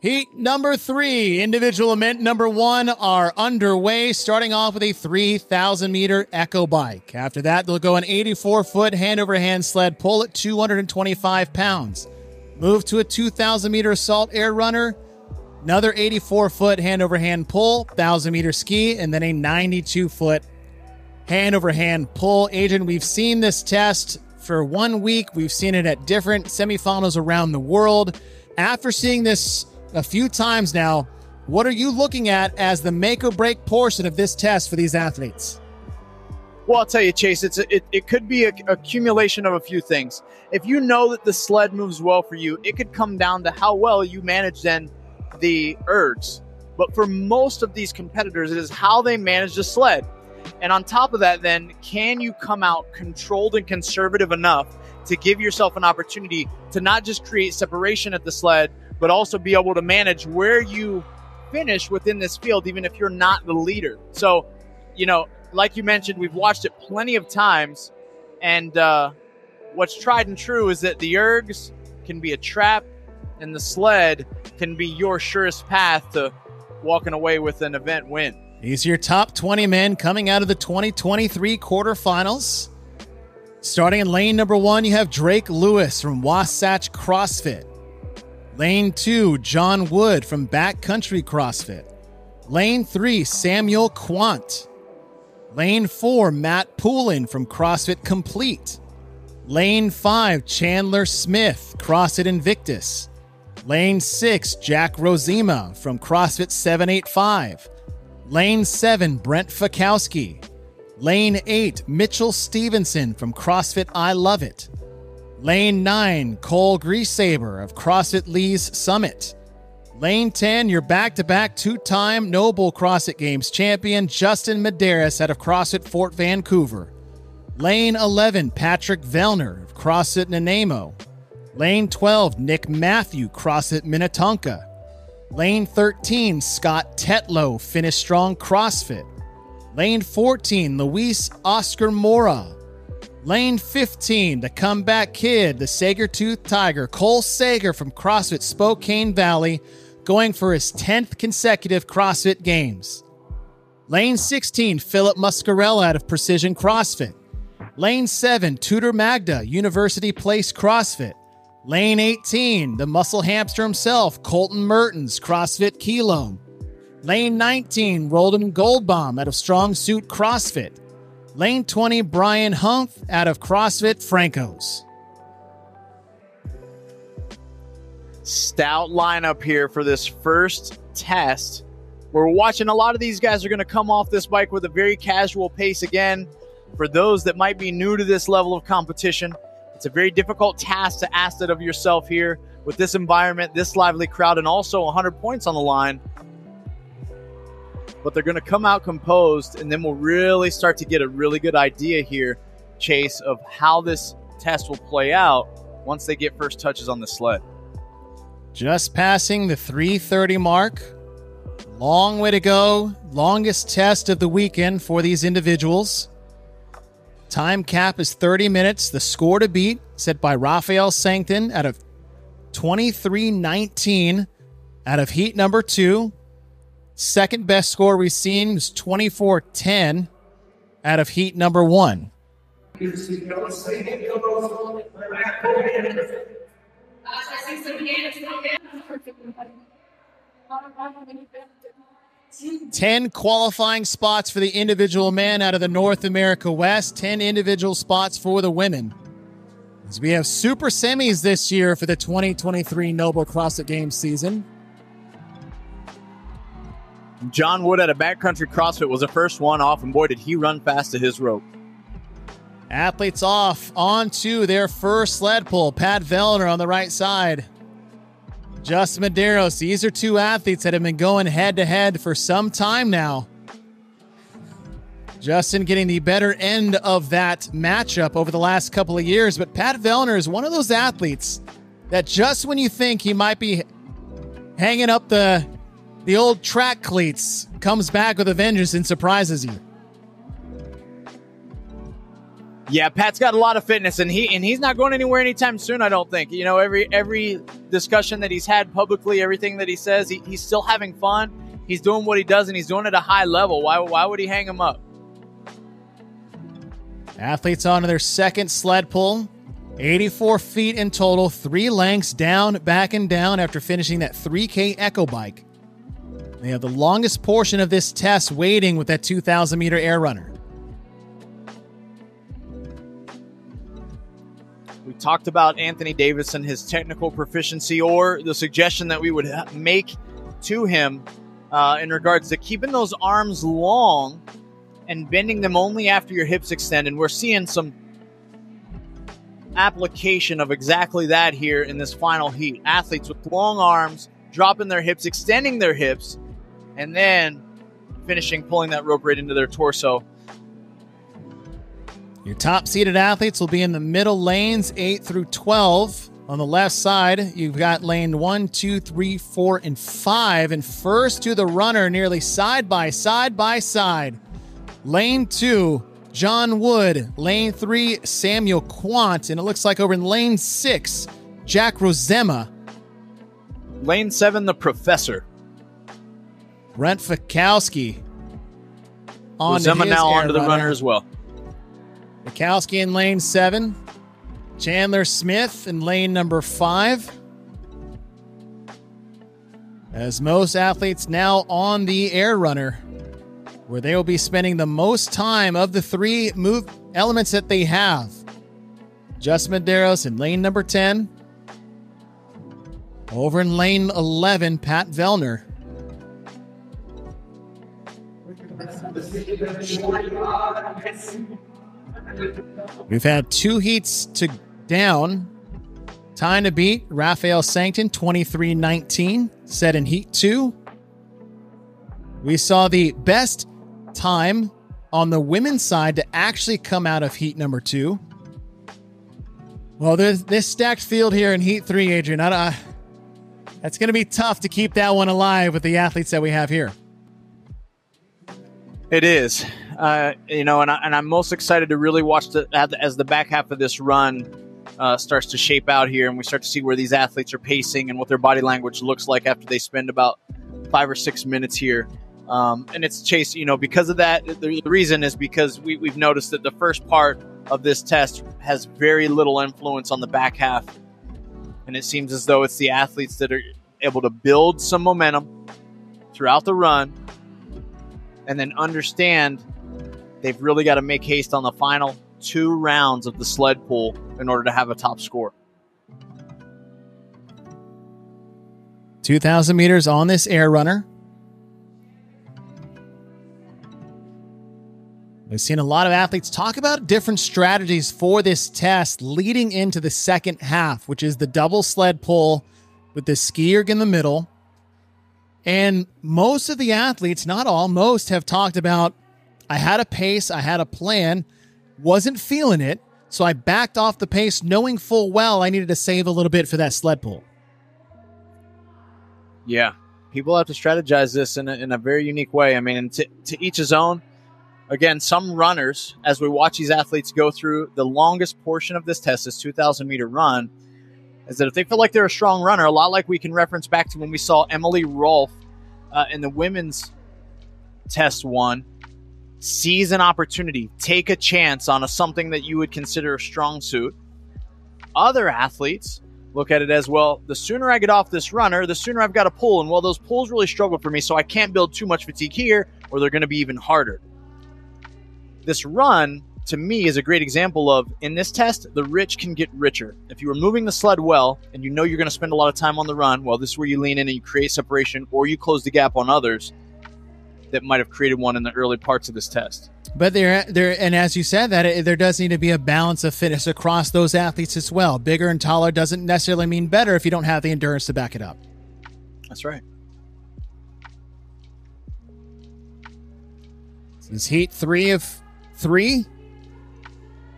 Heat number 3, individual event number 1 are underway, starting off with a 3,000-meter echo bike. After that, they'll go an 84-foot hand-over-hand sled pull at 225 pounds. Move to a 2,000-meter assault air runner, another 84-foot hand-over-hand pull, 1,000-meter ski, and then a 92-foot hand-over-hand pull. Adrian, we've seen this test for 1 week. We've seen it at different semifinals around the world. After seeing this a few times now, what are you looking at as the make or break portion of this test for these athletes? Well, I'll tell you, Chase, it could be an accumulation of a few things. If you know that the sled moves well for you, it could come down to how well you manage then the ergs. But for most of these competitors, it is how they manage the sled. And on top of that, then, can you come out controlled and conservative enough to give yourself an opportunity to not just create separation at the sled, but also be able to manage where you finish within this field, even if you're not the leader. So, like you mentioned, we've watched it plenty of times. And what's tried and true is that the ergs can be a trap and the sled can be your surest path to walking away with an event win. These are your top 20 men coming out of the 2023 quarterfinals. Starting in lane number 1, you have Drake Lewis from Wasatch CrossFit. Lane 2, John Wood from Backcountry CrossFit. Lane 3, Samuel Quant. Lane 4, Matt Poulin from CrossFit Complete. Lane 5, Chandler Smith, CrossFit Invictus. Lane 6, Jack Rosema from CrossFit 785. Lane 7, Brent Fakowski. Lane 8, Mitchell Stevenson from CrossFit I Love It. Lane 9, Cole Griesaber of CrossFit Lee's Summit. Lane 10, your back-to-back two-time NOBULL CrossFit Games champion, Justin Medeiros out of CrossFit Fort Vancouver. Lane 11, Patrick Vellner of CrossFit Nanaimo. Lane 12, Nick Matthew, CrossFit Minnetonka. Lane 13, Scott Tetlow, Finish Strong CrossFit. Lane 14, Luis Oscar Mora. Lane 15, the comeback kid, the Sager-Tooth Tiger, Cole Sager from CrossFit Spokane Valley, going for his 10th consecutive CrossFit Games. Lane 16, Philip Muscarella out of Precision CrossFit. Lane 7, Tudor Magda, University Place CrossFit. Lane 18, the muscle hamster himself, Colton Mertens, CrossFit Kilo. Lane 19, Roldan Goldbaum out of Strong Suit CrossFit. Lane 20, Brian Humph out of CrossFit Francos. Stout lineup here for this first test. We're watching a lot of these guys are going to come off this bike with a very casual pace again. For those that might be new to this level of competition, it's a very difficult task to ask that of yourself here with this environment, this lively crowd, and also 100 points on the line. But they're going to come out composed, and then we'll really start to get a really good idea here, Chase, of how this test will play out once they get first touches on the sled. Just passing the 3:30 mark. Long way to go. Longest test of the weekend for these individuals. Time cap is 30 minutes. The score to beat, set by Raphael Sancton out of 23:19 out of heat number 2. Second best score we've seen was 24:10 out of heat number 1. 10 qualifying spots for the individual men out of the North America West, 10 individual spots for the women. As we have super semis this year for the 2023 NOBULL CrossFit Games season. John Wood at a backcountry CrossFit was the first one off, and boy, did he run fast to his rope. Athletes off onto their first sled pull. Pat Vellner on the right side. Justin Medeiros. These are two athletes that have been going head-to-head for some time now. Justin getting the better end of that matchup over the last couple of years, but Pat Vellner is one of those athletes that just when you think he might be hanging up the old track cleats, comes back with a vengeance and surprises you. Yeah, Pat's got a lot of fitness, and he's not going anywhere anytime soon, I don't think. You know, every discussion that he's had publicly, everything that he says, he's still having fun. He's doing what he does, and he's doing it at a high level. Why would he hang him up? Athletes on to their second sled pull. 84 feet in total, 3 lengths down, back, and down after finishing that 3K Echo Bike. They have the longest portion of this test waiting with that 2,000-meter air runner. We talked about Anthony Davis and his technical proficiency, or the suggestion that we would make to him in regards to keeping those arms long and bending them only after your hips extend. And we're seeing some application of exactly that here in this final heat. Athletes with long arms, dropping their hips, extending their hips, and then finishing pulling that rope right into their torso. Your top-seeded athletes will be in the middle lanes, 8 through 12. On the left side, you've got lane 1, 2, 3, 4, and 5. And first to the runner, nearly side by side. Lane 2, John Wood. Lane 3, Samuel Quant. And it looks like over in lane 6, Jack Rosema. Lane 7, the Professor. Brent Fikowski. Rosema now onto the runner as well. Fikowski in lane 7. Chandler Smith in lane number 5. As most athletes now on the air runner, where they will be spending the most time of the 3 move elements that they have. Justin Medeiros in lane number 10. Over in lane 11, Pat Vellner. We've had 2 heats to down. Time to beat, Raphael Sancton, 23:19, set in heat 2. We saw the best time on the women's side to actually come out of heat number 2. Well, there's this stacked field here in heat 3, Adrian. That's going to be tough to keep that one alive with the athletes that we have here. It is. And I'm most excited to really watch as the back half of this run starts to shape out here, and we start to see where these athletes are pacing and what their body language looks like after they spend about 5 or 6 minutes here. And it's Chase, because of that, the reason is because we've noticed that the first part of this test has very little influence on the back half. And it seems as though it's the athletes that are able to build some momentum throughout the run and then understand they've really got to make haste on the final 2 rounds of the sled pull in order to have a top score. 2,000 meters on this air runner. We've seen a lot of athletes talk about different strategies for this test leading into the second half, which is the double sled pull with the ski erg in the middle. And most of the athletes, not all, most have talked about, I had a pace, I had a plan, wasn't feeling it, so I backed off the pace knowing full well I needed to save a little bit for that sled pull. Yeah, people have to strategize this in a very unique way. I mean, to each his own. Again, some runners, as we watch these athletes go through the longest portion of this test, this 2,000-meter run, is that if they feel like they're a strong runner, a lot like we can reference back to when we saw Emily Rolfe in the women's test 1, seize an opportunity, take a chance on something that you would consider a strong suit. Other athletes look at it as, well, the sooner I get off this runner, the sooner I've got to pull. And, well, those pulls really struggle for me, so I can't build too much fatigue here, or they're going to be even harder. This run, to me, is a great example of, in this test, the rich can get richer. If you were moving the sled well, and you know you're going to spend a lot of time on the run, well, this is where you lean in and you create separation, or you close the gap on others that might have created one in the early parts of this test. But and as you said, that there does need to be a balance of fitness across those athletes as well. Bigger and taller doesn't necessarily mean better if you don't have the endurance to back it up. That's right. This is heat 3 of 3.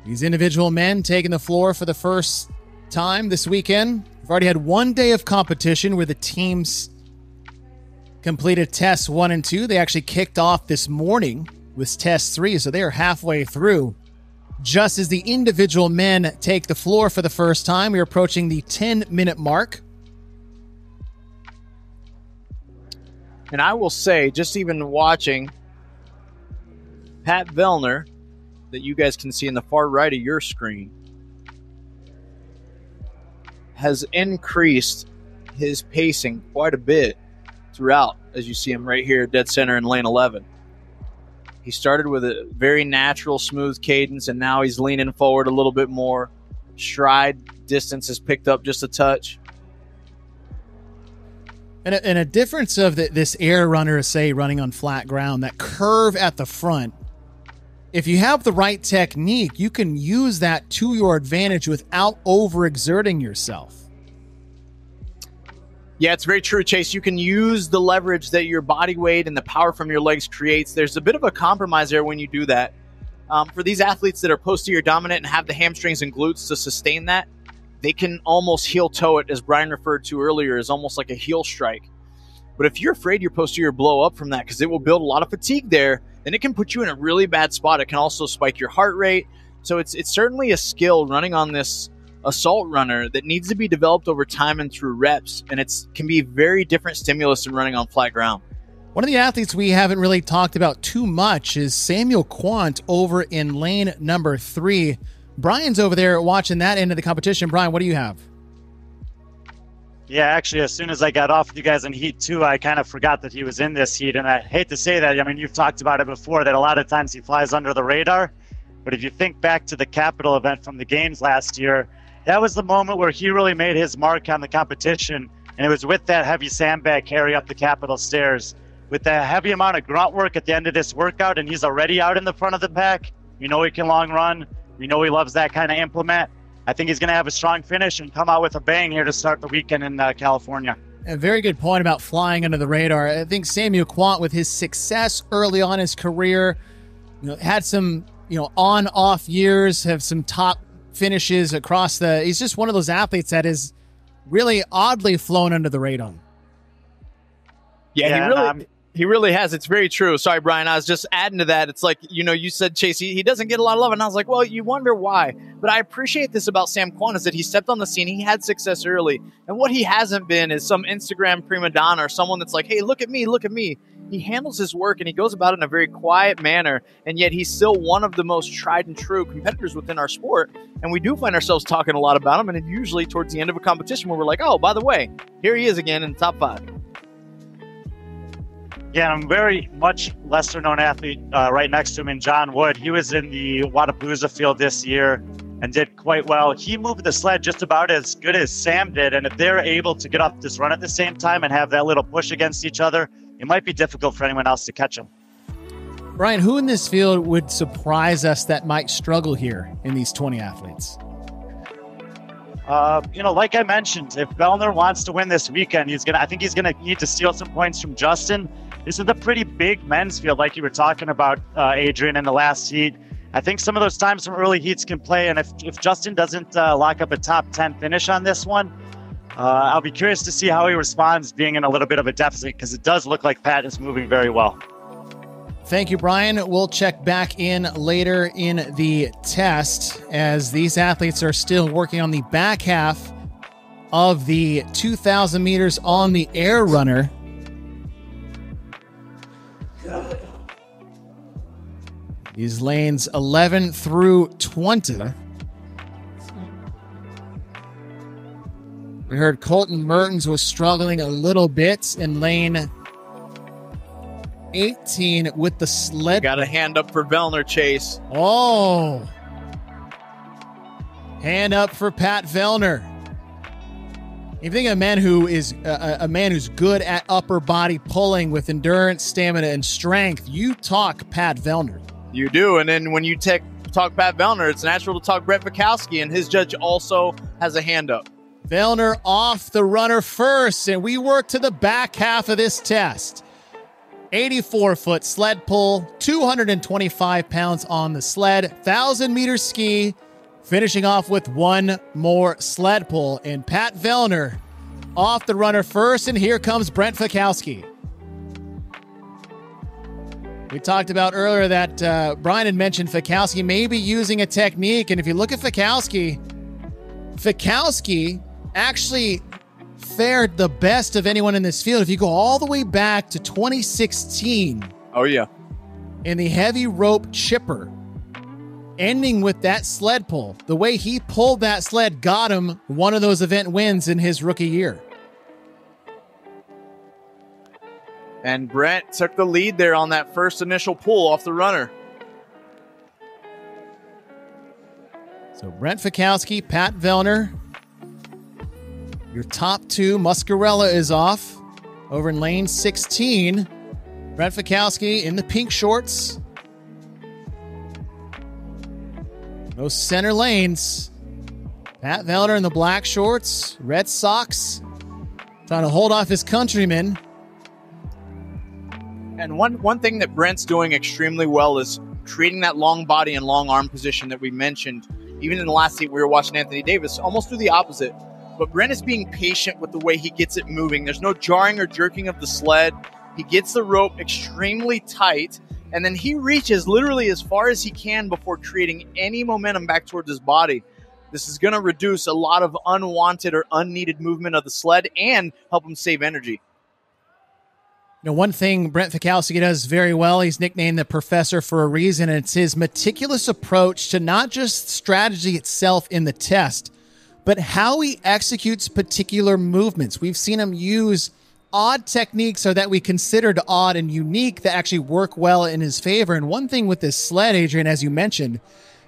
These individual men taking the floor for the first time this weekend. We've already had 1 day of competition where the teams completed tests 1 and 2. They actually kicked off this morning with test 3, so they are halfway through. Just as the individual men take the floor for the first time, we're approaching the 10-minute mark. And I will say, just even watching Pat Vellner, that you guys can see in the far right of your screen, has increased his pacing quite a bit throughout, as you see him right here, dead center in lane 11. He started with a very natural, smooth cadence, and now he's leaning forward a little bit more. Stride distance has picked up just a touch. And a difference of this air runner, say, running on flat ground, that curve at the front, if you have the right technique, you can use that to your advantage without overexerting yourself. Yeah, it's very true, Chase. You can use the leverage that your body weight and the power from your legs creates. There's a bit of a compromise there when you do that. For these athletes that are posterior dominant and have the hamstrings and glutes to sustain that, they can almost heel toe it, as Brian referred to earlier, as almost like a heel strike. But if you're afraid your posterior blow up from that, because it will build a lot of fatigue there, then it can put you in a really bad spot. It can also spike your heart rate. So it's certainly a skill running on this assault runner that needs to be developed over time and through reps, and it can be very different stimulus than running on flat ground. One of the athletes we haven't really talked about too much is Samuel Quant over in lane number 3. Brian's over there watching that end of the competition. Brian, what do you have? Yeah, actually, as soon as I got off with you guys in Heat 2, I kind of forgot that he was in this heat, and I hate to say that. I mean, you've talked about it before, that a lot of times he flies under the radar, but if you think back to the Capitol event from the games last year, that was the moment where he really made his mark on the competition, and it was with that heavy sandbag carry up the Capitol stairs. With the heavy amount of grunt work at the end of this workout, and he's already out in the front of the pack, we know he can long run, we know he loves that kind of implement. I think he's going to have a strong finish and come out with a bang here to start the weekend in California. A very good point about flying under the radar. I think Samuel Quant, with his success early on in his career, had some on-off years, have some top finishes across he's just one of those athletes that is really oddly flown under the radar. Yeah, he really has. It's very true. Sorry, Brian, I was just adding to that. It's like, you said, Chase, he doesn't get a lot of love, and I was like, well, you wonder why. But I appreciate this about Sam Quant, is that he stepped on the scene, he had success early, and what he hasn't been is some Instagram prima donna or someone that's like, hey, look at me, look at me. He handles his work, and he goes about it in a very quiet manner, and yet he's still one of the most tried and true competitors within our sport, and we do find ourselves talking a lot about him, and usually towards the end of a competition where we're like, oh, by the way, here he is again in the top 5. Yeah, I'm very much lesser-known athlete right next to him in John Wood. He was in the Wodapalooza field this year and did quite well. He moved the sled just about as good as Sam did, and if they're able to get off this run at the same time and have that little push against each other, it might be difficult for anyone else to catch him. Brian, who in this field would surprise us that might struggle here in these 20 athletes? Like I mentioned, if Vellner wants to win this weekend, I think he's gonna need to steal some points from Justin. This is a pretty big men's field, like you were talking about, Adrian, in the last heat. I think some of those times from early heats can play, and if Justin doesn't lock up a top 10 finish on this one, I'll be curious to see how he responds being in a little bit of a deficit, because it does look like Pat is moving very well. Thank you, Brian. We'll check back in later in the test, as these athletes are still working on the back half of the 2,000 meters on the air runner. These lanes 11 through 20. We heard Colton Mertens was struggling a little bit in lane 18 with the sled. Got a hand up for Vellner, Chase. Oh. Hand up for Pat Vellner. If you think of a man who is a man who's good at upper body pulling with endurance, stamina, and strength, you talk Pat Vellner. You do, and then when you talk Pat Vellner, it's natural to talk Brett Fikowski, and his judge also has a hand up. Vellner off the runner first, and we work to the back half of this test. 84-foot sled pull, 225 pounds on the sled, 1,000-meter ski, finishing off with one more sled pull. And Pat Vellner off the runner first, and here comes Brent Fikowski. We talked about earlier that Brian had mentioned Fikowski may be using a technique, and if you look at Fikowski actually fared the best of anyone in this field. If you go all the way back to 2016. Oh, yeah. In the heavy rope chipper, ending with that sled pull. The way he pulled that sled got him one of those event wins in his rookie year. And Brent took the lead there on that first initial pull off the runner. So Brent Fikowski, Pat Vellner. Your top two. Muscarella is off over in lane 16. Brent Fikowski in the pink shorts. Those center lanes. Pat Vellner in the black shorts, red socks, trying to hold off his countrymen. And one thing that Brent's doing extremely well is creating that long body and long arm position that we mentioned. Even in the last heat, we were watching Anthony Davis almost do the opposite. But Brent is being patient with the way he gets it moving. There's no jarring or jerking of the sled. He gets the rope extremely tight, and then he reaches literally as far as he can before creating any momentum back towards his body. This is going to reduce a lot of unwanted or unneeded movement of the sled and help him save energy. You know, one thing Brent Fikowski does very well, he's nicknamed the professor for a reason, and it's his meticulous approach to not just strategy itself in the test, but how he executes particular movements. We've seen him use odd techniques or that we considered odd and unique that actually work well in his favor. And one thing with this sled, Adrian, as you mentioned,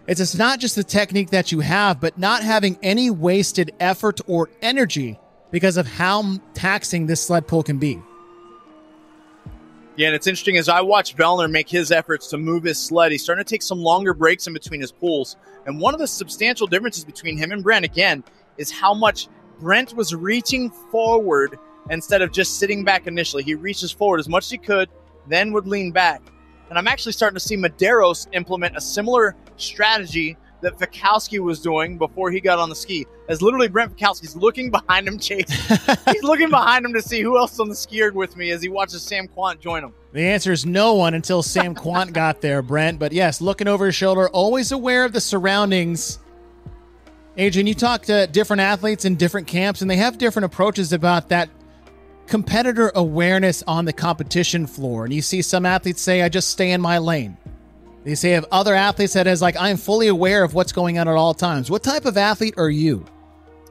is it's not just the technique that you have, but not having any wasted effort or energy because of how taxing this sled pull can be. Yeah, and it's interesting as I watch Vellner make his efforts to move his sled, he's starting to take some longer breaks in between his pulls. And one of the substantial differences between him and Brent, again, is how much Brent was reaching forward instead of just sitting back initially. He reaches forward as much as he could, then would lean back. And I'm actually starting to see Medeiros implement a similar strategy that Fikowski was doing before he got on the ski. As literally Brent Fikowski's looking behind him, Chase. He's looking behind him to see who else is on the ski erg with me as he watches Sam Quant join him. The answer is no one until Sam Quant got there, Brent. But yes, looking over his shoulder, always aware of the surroundings. Adrian, you talk to different athletes in different camps, and they have different approaches about that competitor awareness on the competition floor. And you see some athletes say, I just stay in my lane. They say of other athletes that is like, I'm fully aware of what's going on at all times. What type of athlete are you?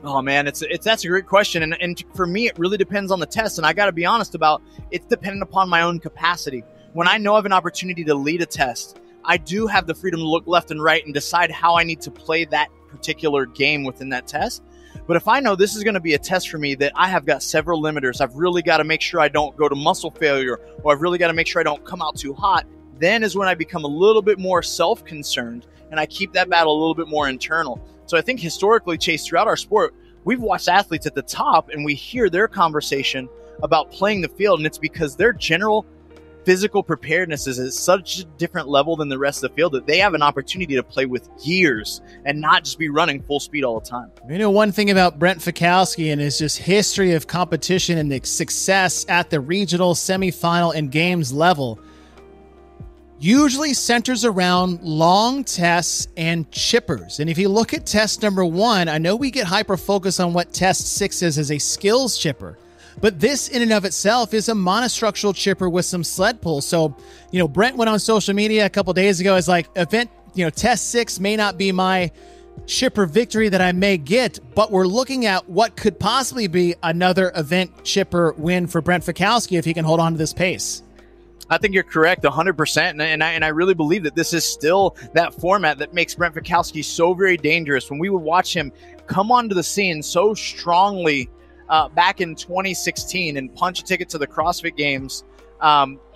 Oh man, that's a great question. And for me, it really depends on the test. And I got to be honest about it's dependent upon my own capacity. When I know I have an opportunity to lead a test, I do have the freedom to look left and right and decide how I need to play that particular game within that test. But if I know this is going to be a test for me that I have got several limiters, I've really got to make sure I don't go to muscle failure, or I've really got to make sure I don't come out too hot, then is when I become a little bit more self-concerned and I keep that battle a little bit more internal. So I think historically, Chase, throughout our sport, we've watched athletes at the top and we hear their conversation about playing the field, and it's because their general physical preparedness is at such a different level than the rest of the field that they have an opportunity to play with gears and not just be running full speed all the time. You know, one thing about Brent Fikowski and his just history of competition and the success at the regional, semifinal, and games level usually centers around long tests and chippers. And if you look at test number 1, I know we get hyper-focused on what test 6 is as a skills chipper, but this in and of itself is a monostructural chipper with some sled pull. So, you know, Brent went on social media a couple days ago as like, test 6 may not be my chipper victory that I may get, but we're looking at what could possibly be another event chipper win for Brent Fikowski if he can hold on to this pace. I think you're correct 100%. And I really believe that this is still that format that makes Brent Fikowski so very dangerous. When we would watch him come onto the scene so strongly back in 2016 and punch a ticket to the CrossFit Games,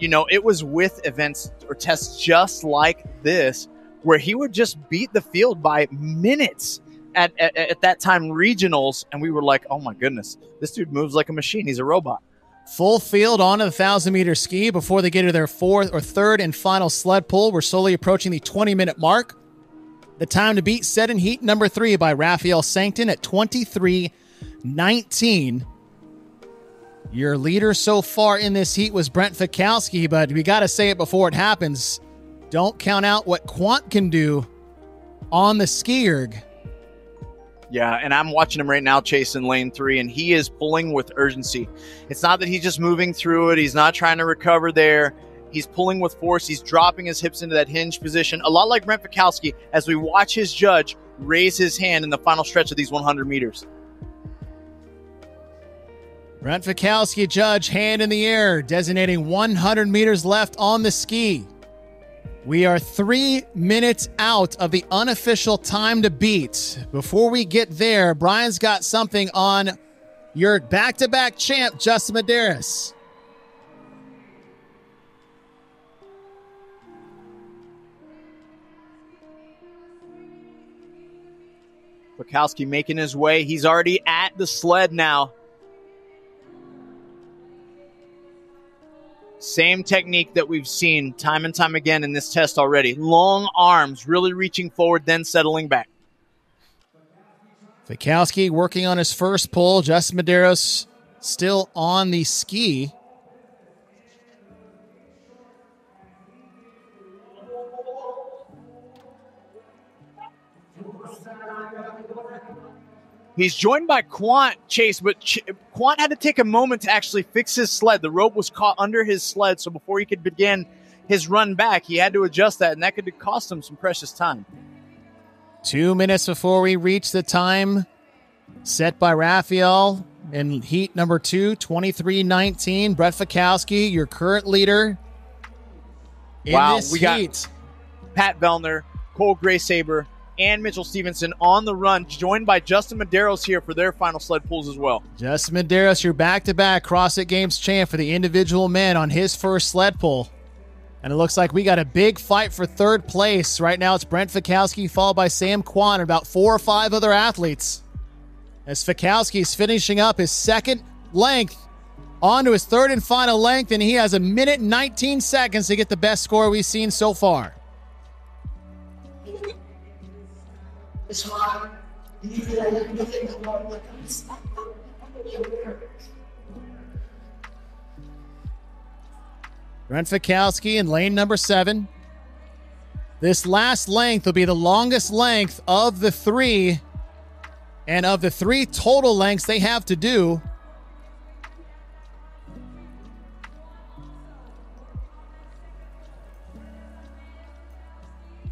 it was with events or tests just like this, where he would just beat the field by minutes at that time regionals. And we were like, oh my goodness, this dude moves like a machine. He's a robot. Full field onto the 1,000-meter ski before they get to their third and final sled pull. We're slowly approaching the 20-minute mark. The time to beat set in heat number 3 by Raphael Sancton at 23:19. Your leader so far in this heat was Brent Fikowski, but we got to say it before it happens. Don't count out what Quant can do on the ski erg. Yeah, and I'm watching him right now chasing lane 3, and he is pulling with urgency. It's not that he's just moving through it. He's not trying to recover there. He's pulling with force. He's dropping his hips into that hinge position, a lot like Brent Fikowski, as we watch his judge raise his hand in the final stretch of these 100 meters. Brent Fikowski, judge, hand in the air, designating 100 meters left on the ski. We are 3 minutes out of the unofficial time to beat. Before we get there, Brian's got something on your back-to-back champ, Justin Medeiros. Fikowski making his way. He's already at the sled now. Same technique that we've seen time and time again in this test already. Long arms, really reaching forward, then settling back. Fikowski working on his first pull. Justin Medeiros still on the ski. He's joined by Quant, Chase, but Quant had to take a moment to actually fix his sled. The rope was caught under his sled, so before he could begin his run back, he had to adjust that, and that could cost him some precious time. 2 minutes before we reach the time set by Raphael in heat number 2, 23:19. Brent Fikowski, your current leader in this heat. Got Pat Vellner, Cole Graysaber, and Mitchell Stevenson on the run, joined by Justin Medeiros here for their final sled pulls as well. Justin Medeiros, your back-to-back CrossFit Games champ for the individual men on his first sled pull. And it looks like we got a big fight for third place. Right now it's Brent Fikowski followed by Sam Quan and about 4 or 5 other athletes. As Fikowski's finishing up his second length on to his third and final length, and he has 1 minute and 19 seconds to get the best score we've seen so far. Brent Fikowski in lane number 7. This last length will be the longest length of the 3. And of the 3 total lengths they have to do,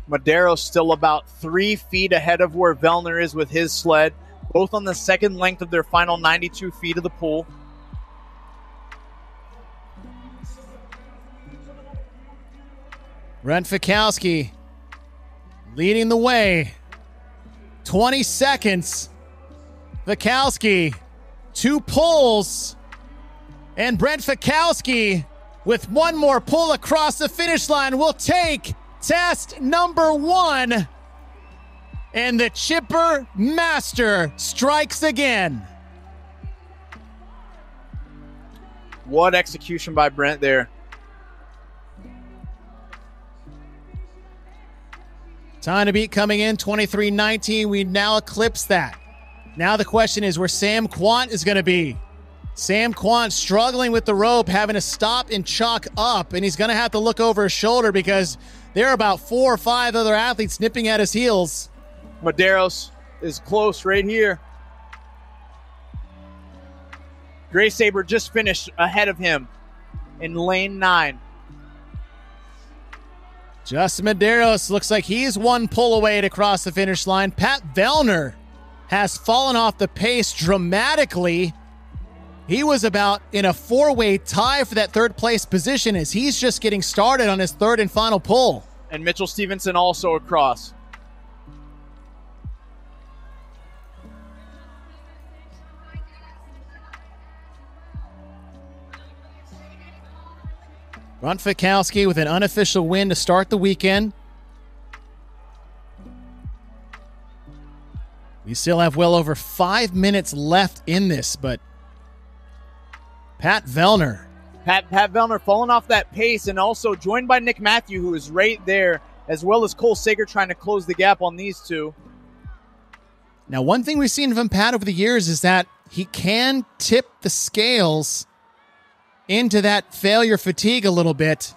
Medeiros still about 3 feet ahead of where Vellner is with his sled, both on the second length of their final 92 feet of the pool. Brent Fikowski leading the way. 20 seconds. Fikowski, 2 pulls. And Brent Fikowski, with 1 more pull across the finish line, will take test number 1. And the Chipper Master strikes again. What execution by Brent there. Time to beat coming in, 23:19. We now eclipse that. Now the question is where Sam Quant is going to be. Sam Quant struggling with the rope, having to stop and chalk up, and he's going to have to look over his shoulder because there are about 4 or 5 other athletes nipping at his heels. Medeiros is close right here. Graysaber just finished ahead of him in lane 9. Justin Medeiros looks like he's 1 pull away to cross the finish line. Pat Vellner has fallen off the pace dramatically. He was about in a 4-way tie for that 3rd place position as he's just getting started on his 3rd and final pull. And Mitchell Stevenson also across. Brent Fikowski with an unofficial win to start the weekend. We still have well over 5 minutes left in this, but Pat Vellner. Pat Vellner falling off that pace and also joined by Nick Matthew, who is right there, as well as Cole Sager trying to close the gap on these 2. Now, one thing we've seen from Pat over the years is that he can tip the scales into that failure fatigue a little bit.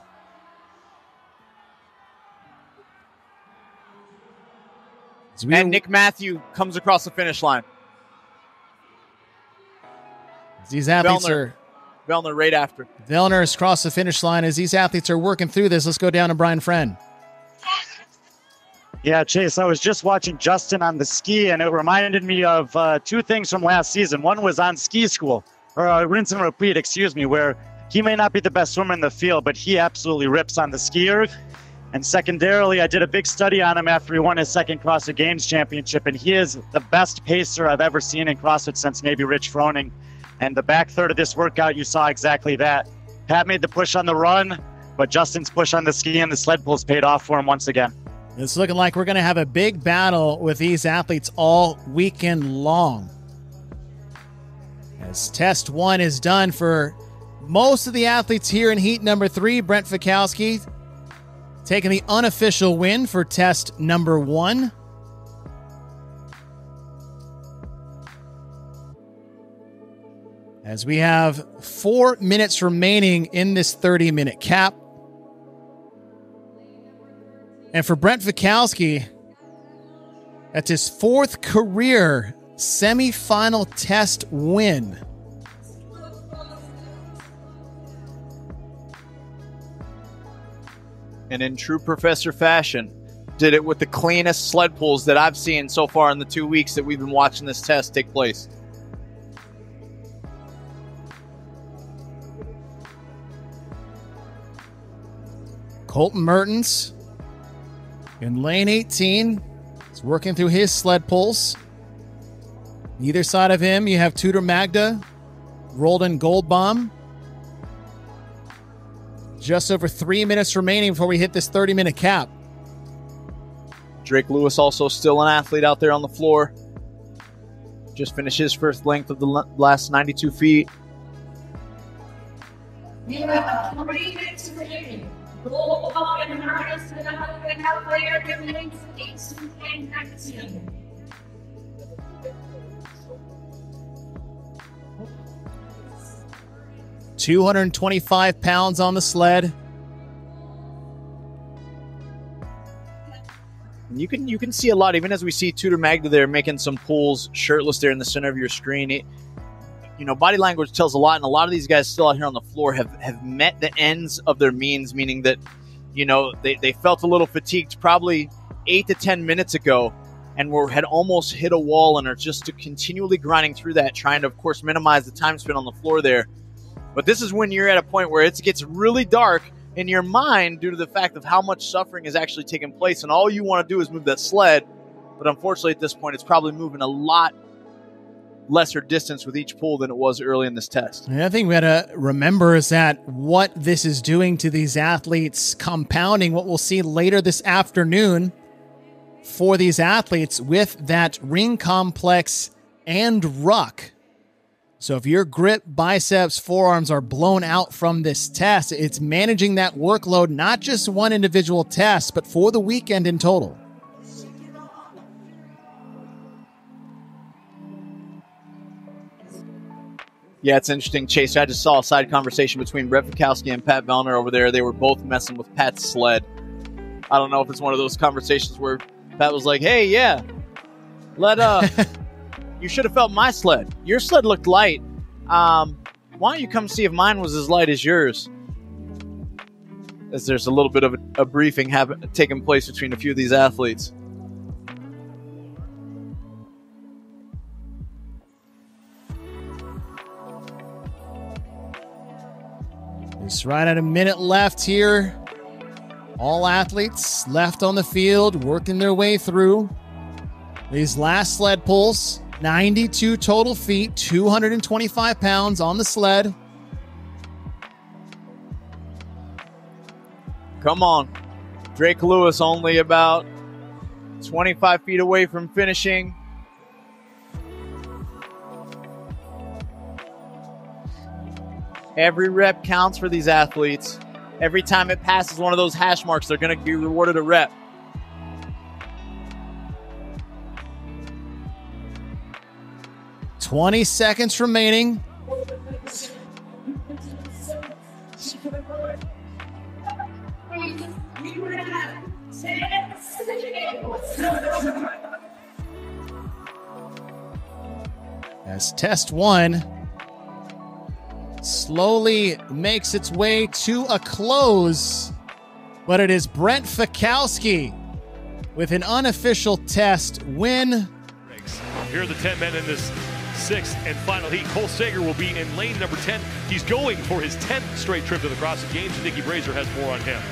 And Nick Matthew comes across the finish line. These athletes Vellner right after. Vellner has crossed the finish line. As these athletes are working through this, let's go down to Brian Friend. Yeah, Chase, I was just watching Justin on the ski, and it reminded me of two things from last season. One was on ski school, or rinse and repeat, excuse me, where he may not be the best swimmer in the field, but he absolutely rips on the ski erg. And secondarily, I did a big study on him after he won his second CrossFit Games championship, and he is the best pacer I've ever seen in CrossFit since maybe Rich Froning. And the back third of this workout, you saw exactly that. Pat made the push on the run, but Justin's push on the ski and the sled pulls paid off for him once again. It's looking like we're going to have a big battle with these athletes all weekend long. As test one is done for most of the athletes here in heat number 3, Brent Fikowski taking the unofficial win for test number 1. As we have 4 minutes remaining in this 30-minute cap. And for Brent Fikowski, that's his 4th career semifinal test win. And in true professor fashion, did it with the cleanest sled pulls that I've seen so far in the 2 weeks that we've been watching this test take place. Colton Mertens in lane 18 is working through his sled pulls. Either side of him, you have Tudor Magda, Roldan Goldbaum. Just over 3 minutes remaining before we hit this 30-minute cap. Drake Lewis also still an athlete out there on the floor. Just finished his first length of the last 92 feet. We have 3 minutes remaining. Goldbaum and Madison and out there in lanes 18 and 19. £225 on the sled. You can see a lot, even as we see Tudor Magda there making some pulls shirtless there in the center of your screen. Body language tells a lot, and a lot of these guys still out here on the floor have met the ends of their means, meaning that, they felt a little fatigued probably 8 to 10 minutes ago and had almost hit a wall and are just continually grinding through that, trying to, of course, minimize the time spent on the floor there. But this is when you're at a point where it gets really dark in your mind due to the fact of how much suffering is actually taking place, and all you want to do is move that sled. But unfortunately, at this point, it's probably moving a lot lesser distance with each pull than it was early in this test. And I think we got to remember is that what this is doing to these athletes, compounding what we'll see later this afternoon for these athletes with that ring complex and ruck. So if your grip, biceps, forearms are blown out from this test, it's managing that workload, not just one individual test, but for the weekend in total. Yeah, it's interesting, Chase. I just saw a side conversation between Brett Fikowski and Pat Vellner over there. They were both messing with Pat's sled. I don't know if it's one of those conversations where Pat was like, hey, yeah, you should have felt my sled. Your sled looked light. Why don't you come see if mine was as light as yours? As there's a little bit of a briefing taking place between a few of these athletes. It's right at a minute left here. All athletes left on the field, working their way through these last sled pulls. 92 total feet, 225 pounds on the sled. Come on. Drake Lewis only about 25 feet away from finishing. Every rep counts for these athletes. Every time it passes one of those hash marks, they're going to be rewarded a rep. "20 seconds remaining. As test 1 slowly makes its way to a close, but it is Brent Fikowski with an unofficial test win. Here are the 10 men in this 6th and final heat. Cole Sager will be in lane number 10. He's going for his 10th straight trip to the CrossFit Games, and Nikki Brazier has more on him.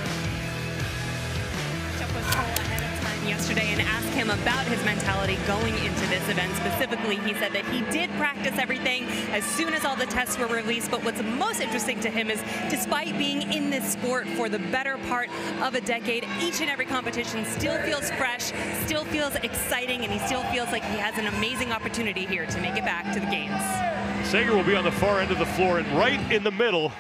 Yesterday and asked him about his mentality going into this event. Specifically, he said that he did practice everything as soon as all the tests were released, but what's most interesting to him is despite being in this sport for the better part of a decade, each and every competition still feels fresh, still feels exciting, and he still feels like he has an amazing opportunity here to make it back to the games. Sager will be on the far end of the floor, and right in the middle,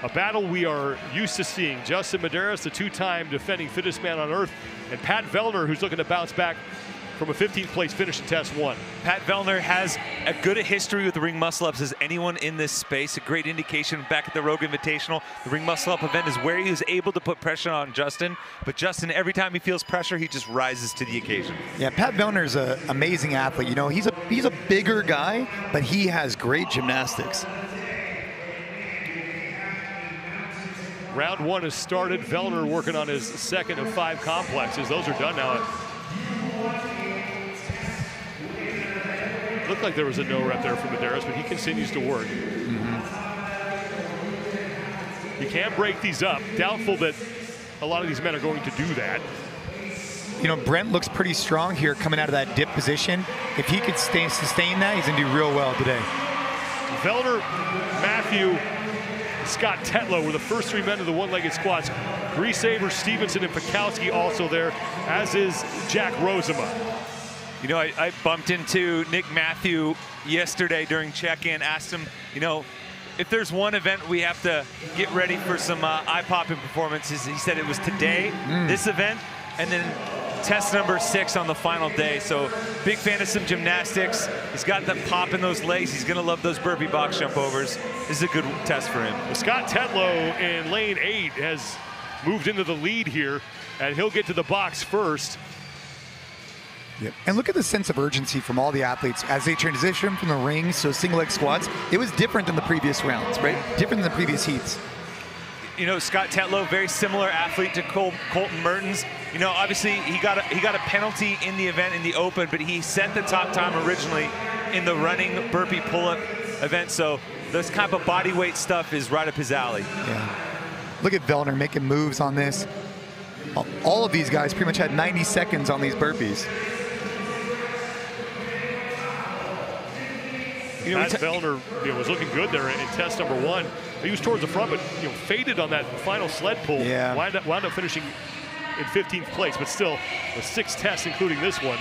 a battle we are used to seeing. Justin Medeiros, the 2-time defending fittest man on earth, and Pat Vellner, who's looking to bounce back from a 15th place finish in test 1. Pat Vellner has as good a history with the ring muscle ups as anyone in this space. A great indication back at the Rogue Invitational. The ring muscle up event is where he was able to put pressure on Justin. But Justin, every time he feels pressure, he just rises to the occasion. Yeah, Pat Vellner's an amazing athlete. You know, he's a bigger guy, but he has great gymnastics. Round 1 has started. Vellner working on his 2nd of 5 complexes. Those are done now. Looked like there was a no rep there for Medeiros, but he continues to work. You can't break these up. Doubtful that a lot of these men are going to do that. You know, Brent looks pretty strong here coming out of that dip position. If he could sustain that, he's going to do real well today. Vellner, Matthew, Scott Tetlow were the first 3 men of the one-legged squats. Griesaver, Stevenson, and Fikowski also there, as is Jack Rozema. You know, I bumped into Nick Matthew yesterday during check-in, asked him, you know, if there's one event we have to get ready for some eye-popping performances, he said it was today, this event, and then test number 6 on the final day. So big fan of some gymnastics. He's got that pop in those legs. He's gonna love those burpee box jump overs. This is a good test for him. Well, Scott Tetlow in lane 8 has moved into the lead here, and he'll get to the box first. Yep. And look at the sense of urgency from all the athletes as they transition from the rings to single leg squats. It was different than the previous rounds, right? Different than the previous heats. You know, Scott Tetlow, very similar athlete to Colton Mertens. You know, obviously he got a penalty in the event in the open, but he set the top time originally in the running burpee pull-up event. So this kind of body weight stuff is right up his alley. Yeah. Look at Vellner making moves on this. All of these guys pretty much had 90 seconds on these burpees. You know, Pat Vellner, was looking good there in test number 1. He was towards the front, but faded on that final sled pull. Yeah. Wound up finishing in 15th place, but still with 6 tests, including this one,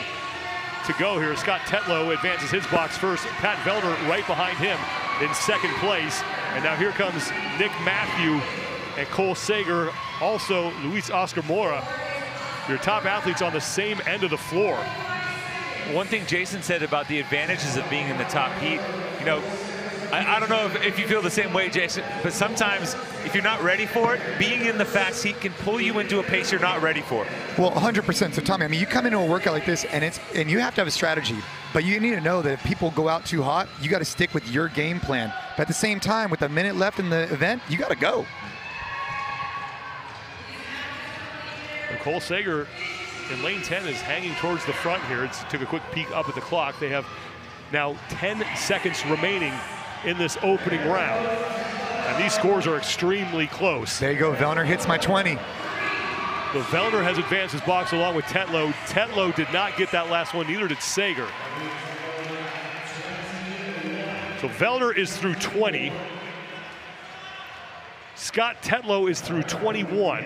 to go here. Scott Tetlow advances his box first. Pat Vellner right behind him in 2nd place. And now here comes Nick Matthew and Cole Sager, also Luis Oscar Mora. Your top athletes on the same end of the floor. One thing Jason said about the advantages of being in the top heat, you know, I don't know if you feel the same way, Jason, but sometimes if you're not ready for it, being in the fast heat can pull you into a pace you're not ready for. Well, 100%. So Tommy, I mean, you come into a workout like this and you have to have a strategy, but you need to know that if people go out too hot, you got to stick with your game plan. But at the same time, with a minute left in the event, you got to go. And Cole Sager in lane 10 is hanging towards the front here. Took a quick peek up at the clock. They have now 10 seconds remaining in this opening round. And these scores are extremely close. There you go, Vellner hits my 20. So Vellner has advanced his box along with Tetlow. Tetlow did not get that last one, neither did Sager. So Vellner is through 20. Scott Tetlow is through 21.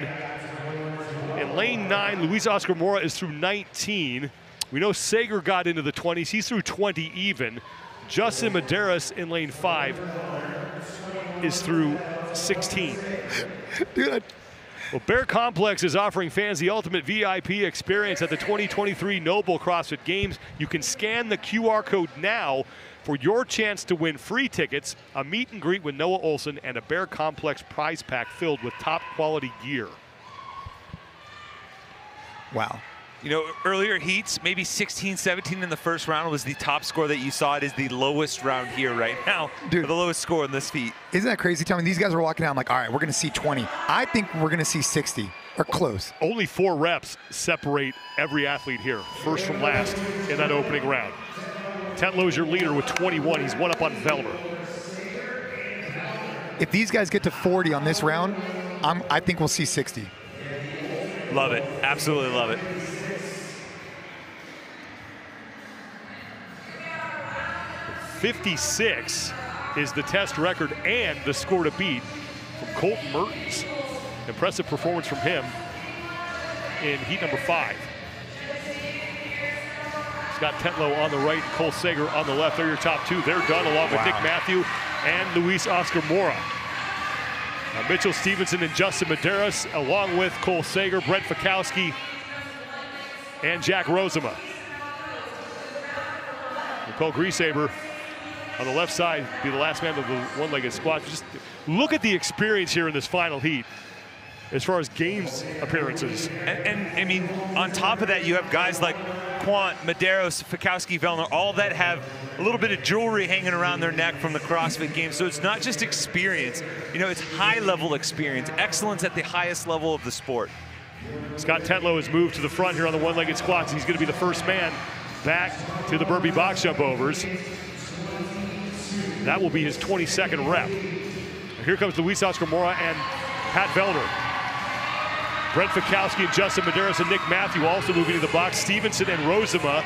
In lane 9, Luis Oscar Mora is through 19. We know Sager got into the 20s. He's through 20 even. Justin Medeiros in lane 5 is through 16. Dude, Well, Bear Complex is offering fans the ultimate VIP experience at the 2023 NOBULL CrossFit Games. You can scan the QR code now for your chance to win free tickets, a meet and greet with Noah Olson, and a Bear Complex prize pack filled with top quality gear. Wow. You know, earlier heats, maybe 16, 17 in the first round was the top score that you saw. It is the lowest round here right now. Dude, the lowest score in this feat. Isn't that crazy? Tell me, these guys are walking out. I'm like, all right, we're going to see 20. I think we're going to see 60 or close. Only 4 reps separate every athlete here, first from last in that opening round. Tetlow's your leader with 21. He's one up on Vellner. If these guys get to 40 on this round, I think we'll see 60. Love it. Absolutely love it. .56 is the test record and the score to beat from Colton Mertens. Impressive performance from him in heat number 5. Scott Tetlow on the right, Cole Sager on the left. They're your top 2. They're done along with Nick Matthew and Luis Oscar Mora. Mitchell Stevenson and Justin Medeiros, along with Cole Sager, Brent Fikowski, and Jack Rosema. Nicole Griesaber on the left side, be the last man of the one-legged squat. Just look at the experience here in this final heat as far as games appearances. And I mean, on top of that, you have guys like Quant, Medeiros, Fikowski, Vellner, all that have a little bit of jewelry hanging around their neck from the CrossFit Games. So it's not just experience, you know, it's high-level experience, excellence at the highest level of the sport. Scott Tetlow has moved to the front here on the one-legged squats. He's going to be the first man back to the burpee box jump overs. That will be his 22nd rep. And here comes Luis Oscar Mora and Pat Vellner. Brent Fikowski and Justin Medeiros and Nick Matthew also moving to the box. Stevenson and Rosema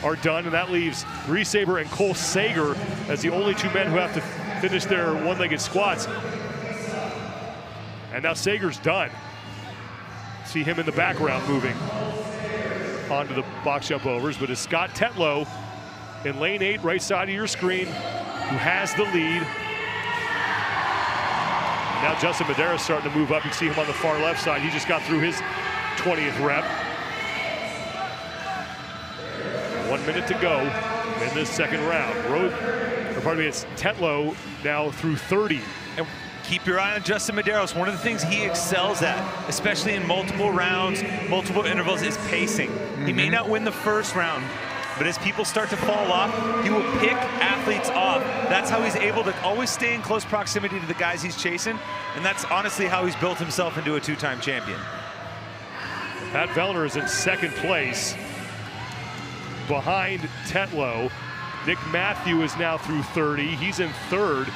are done, and that leaves Griesaber and Cole Sager as the only 2 men who have to finish their one-legged squats. And now Sager's done. See him in the background moving onto the box jump overs, but it's Scott Tetlow in lane 8, right side of your screen, who has the lead. Now Justin Medeiros starting to move up. You see him on the far left side. He just got through his 20th rep. 1 minute to go in this second round. It's Tetlow now through 30. And keep your eye on Justin Medeiros. One of the things he excels at, especially in multiple rounds, multiple intervals, is pacing. He may not win the first round, but as people start to fall off, he will pick athletes off. That's how he's able to always stay in close proximity to the guys he's chasing, and that's honestly how he's built himself into a 2-time champion. Pat Vellner is in second place behind Tetlow. Nick Matthew is now through 30. He's in third,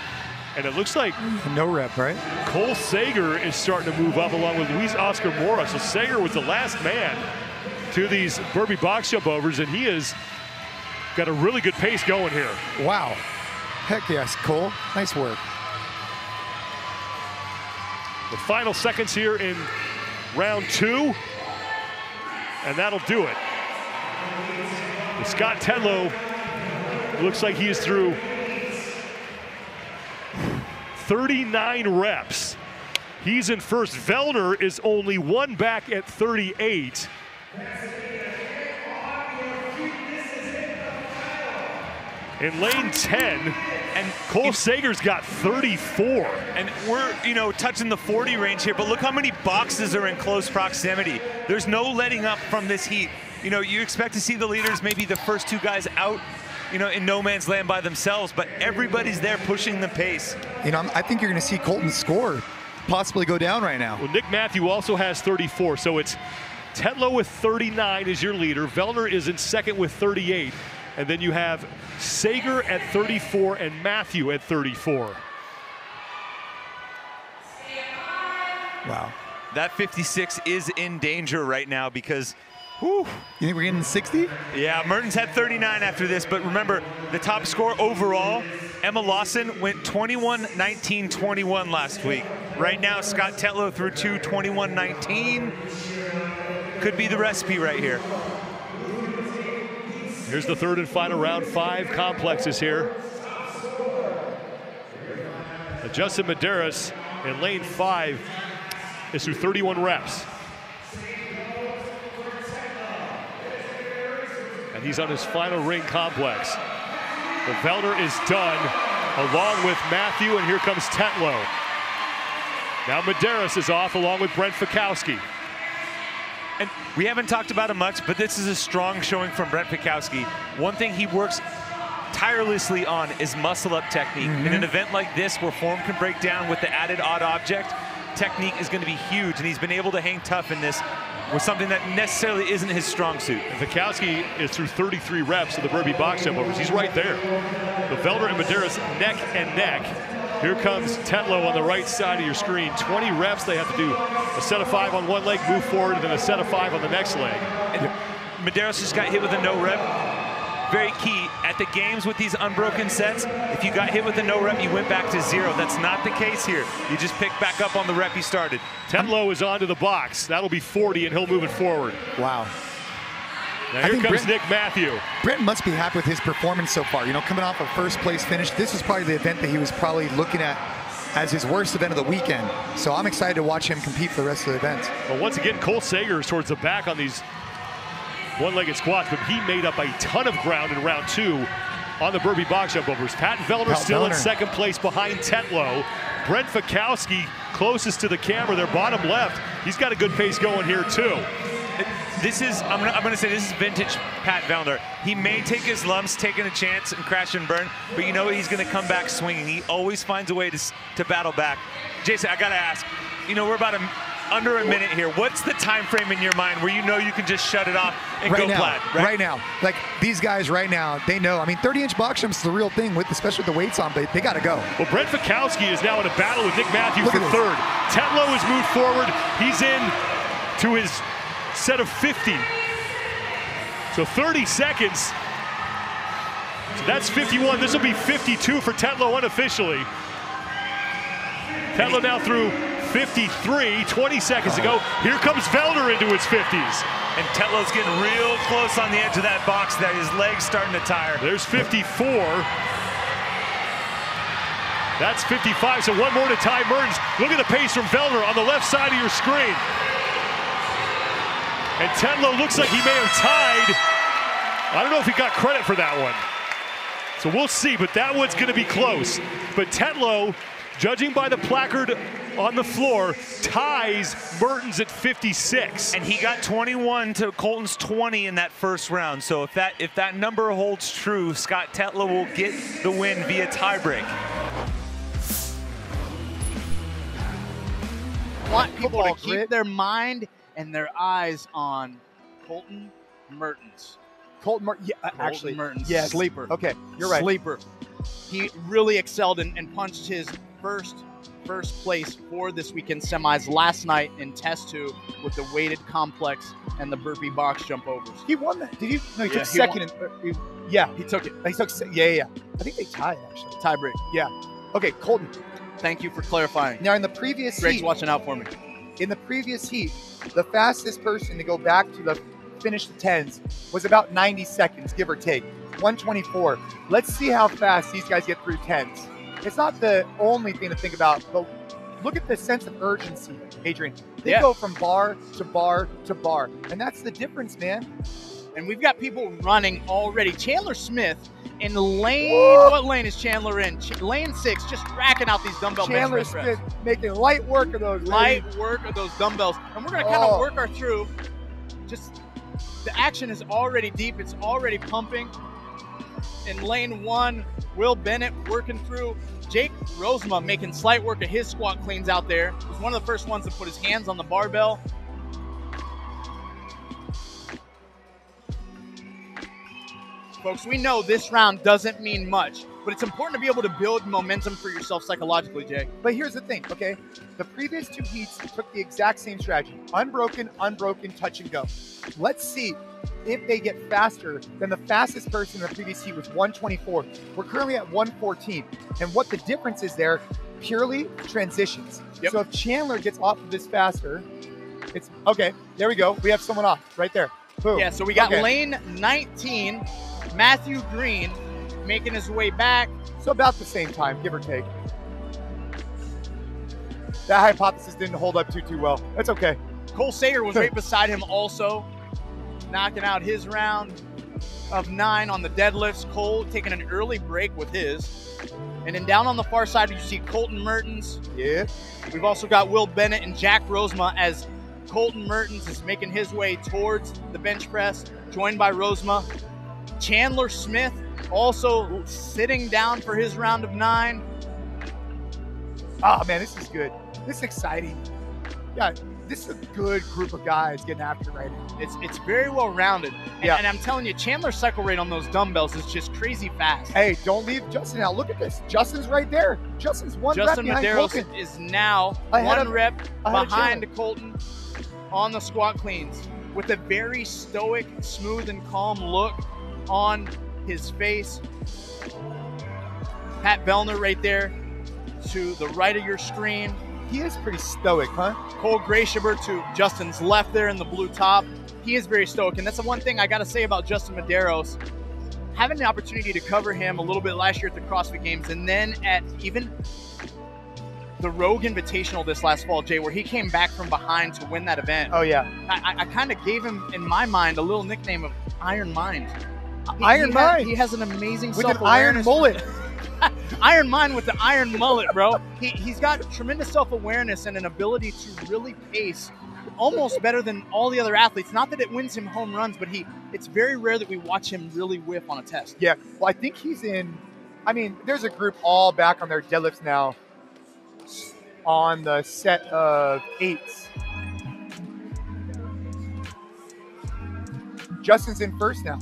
and it looks like no rep, right? Cole Sager is starting to move up along with Luis Oscar Mora. So Sager was the last man to these burpee box jump overs, and he has got a really good pace going here. Wow. Heck yes, Cole. Nice work. The final seconds here in round 2, and that'll do it. And Scott Tetlow looks like he is through 39 reps. He's in first. Vellner is only 1 back at 38. In lane 10, and Cole Sager's got 34. And we're, you know, touching the 40 range here, but look how many boxes are in close proximity. There's no letting up from this heat. You know, you expect to see the leaders, maybe the first 2 guys out, you know, in no man's land by themselves, but everybody's there pushing the pace. You know, I think you're going to see Colton's score possibly go down right now. Well, Nick Matthew also has 34, so it's Tetlow with 39 is your leader. Vellner is in second with 38. And then you have Sager at 34 and Matthew at 34. Wow. That 56 is in danger right now because, whew. You think we're getting 60? Yeah, Mertens had 39 after this, but remember, the top score overall, Emma Lawson went 21-19-21 last week. Right now, Scott Tetlow through 2, 21-19. Could be the recipe right here. Here's the third and final round. 5 complexes here. Justin Medeiros in lane 5 is through 31 reps. And he's on his final ring complex. The Velder is done, along with Matthew, and here comes Tetlow. Now Medeiros is off, along with Brent Fikowski. And we haven't talked about it much, but this is a strong showing from Brent Fikowski. One thing he works tirelessly on is muscle-up technique. In an event like this, where form can break down with the added odd object, technique is going to be huge, and he's been able to hang tough in this with something that necessarily isn't his strong suit. And Fikowski is through 33 reps of the burpee box jump overs. He's right there. The Velder and Medeiros neck and neck. Here comes Tetlow on the right side of your screen. 20 reps. They have to do a set of 5 on one leg, move forward, and then a set of 5 on the next leg. And Medeiros just got hit with a no rep. Very key at the games with these unbroken sets. If you got hit with a no rep, you went back to 0. That's not the case here. You just pick back up on the rep you started. Tetlow is onto the box. That'll be 40, and he'll move it forward. Wow. Now here comes Nick Matthew. Brent must be happy with his performance so far. You know, coming off a first place finish, this is probably the event that he was probably looking at as his worst event of the weekend. So I'm excited to watch him compete for the rest of the events. Well, once again, Cole Sager is towards the back on these one-legged squats, but he made up a ton of ground in round 2 on the burpee box jump overs. Pat Velder still in second place behind Tetlow. Brent Fikowski closest to the camera, their bottom left. He's got a good pace going here too. This is, I'm gonna say this is vintage Pat Velder. He may take his lumps, taking a chance and crash and burn, but you know what? He's gonna come back swinging. He always finds a way to battle back. Jason, I gotta ask, you know, we're about under a minute here. What's the time frame in your mind where you know you can just shut it off and right go now, flat? Right now. Like these guys right now, they know. I mean, 30-inch box jumps is the real thing, with especially with the weights on, but they got to go. Well, Brent Fikowski is now in a battle with Nick Matthew for third. Tetlow has moved forward. He's in to his set of 50. So 30 seconds. So that's 51. This will be 52 for Tetlow unofficially. Tetlow now through 53, 20 seconds ago. Here comes Velder into his 50s. And Tetlow's getting real close on the edge of that box there. His leg's starting to tire. There's 54. That's 55, so one more to Ty Mertens. Look at the pace from Velder on the left side of your screen. And Tetlow looks like he may have tied. I don't know if he got credit for that one. So we'll see, but that one's gonna be close. But Tetlow, judging by the placard on the floor, ties Mertens at 56. And he got 21 to Colton's 20 in that first round. So if that number holds true, Scott Tetlow will get the win via tiebreak. Want people to keep their mind and their eyes on Colton Mertens. Colton Mertens, yeah, Actually, Mertens, yes. Sleeper. Okay, you're right. Sleeper. He really excelled and punched his first place for this weekend semis last night in test 2 with the weighted complex and the burpee box jump overs. He won that. Did he? No, he took he second. Yeah, he took it. He took. Yeah. I think they tied actually. Tiebreak. Yeah. Okay, Colton. Thank you for clarifying. Now in the previous Greg's heat, watching out for me. in the previous heat, the fastest person to go back to the finish the 10s was about 90 seconds, give or take. 124. Let's see how fast these guys get through 10s. It's not the only thing to think about, but look at the sense of urgency, Adrian. They go from bar to bar to bar, and that's the difference, man. And we've got people running already. Chandler Smith in lane, what lane is Chandler in? Lane 6, just racking out these dumbbell Chandler bench press reps. Smith making light work of those. Light work of those dumbbells. And we're gonna kind of work our through. Just, the action is already deep, it's already pumping. In lane 1, Will Bennett working through. Jake Rosema making slight work of his squat cleans out there. He was one of the first ones to put his hands on the barbell. Folks, we know this round doesn't mean much, but it's important to be able to build momentum for yourself psychologically, Jay. But here's the thing, okay? The previous 2 heats took the exact same strategy. Unbroken, touch and go. Let's see if they get faster than the fastest person in the previous heat was 124. We're currently at 114. And what the difference is there, purely transitions. Yep. So if Chandler gets off of this faster, it's, okay, there we go. We have someone off right there. Boom. Yeah, so we got lane 19, Matthew Green making his way back. So about the same time, give or take. That hypothesis didn't hold up too well. That's okay. Cole Sager was right beside him also, knocking out his round. of 9 on the deadlifts. Cole taking an early break with his. And then down on the far side, you see Colton Mertens. Yeah. We've also got Will Bennett and Jack Rosema as Colton Mertens is making his way towards the bench press, joined by Rosema. Chandler Smith also sitting down for his round of 9. Oh, man, this is good. This is exciting. Yeah, this is a good group of guys getting after it right now. It's very well rounded. And I'm telling you, Chandler's cycle rate on those dumbbells is just crazy fast. Hey, don't leave Justin out. Look at this. Justin's right there. Justin's one Justin rep behind Medeiros Colton. is now one rep behind Colton on the squat cleans with a very stoic, smooth, and calm look on his face. Pat Vellner right there to the right of your screen. He is pretty stoic, huh? Cole Grayshaber to Justin's left there in the blue top. He is very stoic, and that's the one thing I got to say about Justin Medeiros. Having the opportunity to cover him a little bit last year at the CrossFit Games, and then at even the Rogue Invitational this last fall, Jay, where he came back from behind to win that event. Oh, yeah. I kind of gave him, in my mind, a little nickname of Iron Mind. Iron Mind? He has an amazing with an self-awareness. iron mullet. Iron Mind with the iron mullet, bro. He's got tremendous self-awareness and an ability to really pace almost better than all the other athletes. Not that it wins him home runs, but it's very rare that we watch him really whiff on a test. Yeah, well, I think he's in, I mean, there's a group all back on their deadlifts now on the set of 8s. Justin's in first now.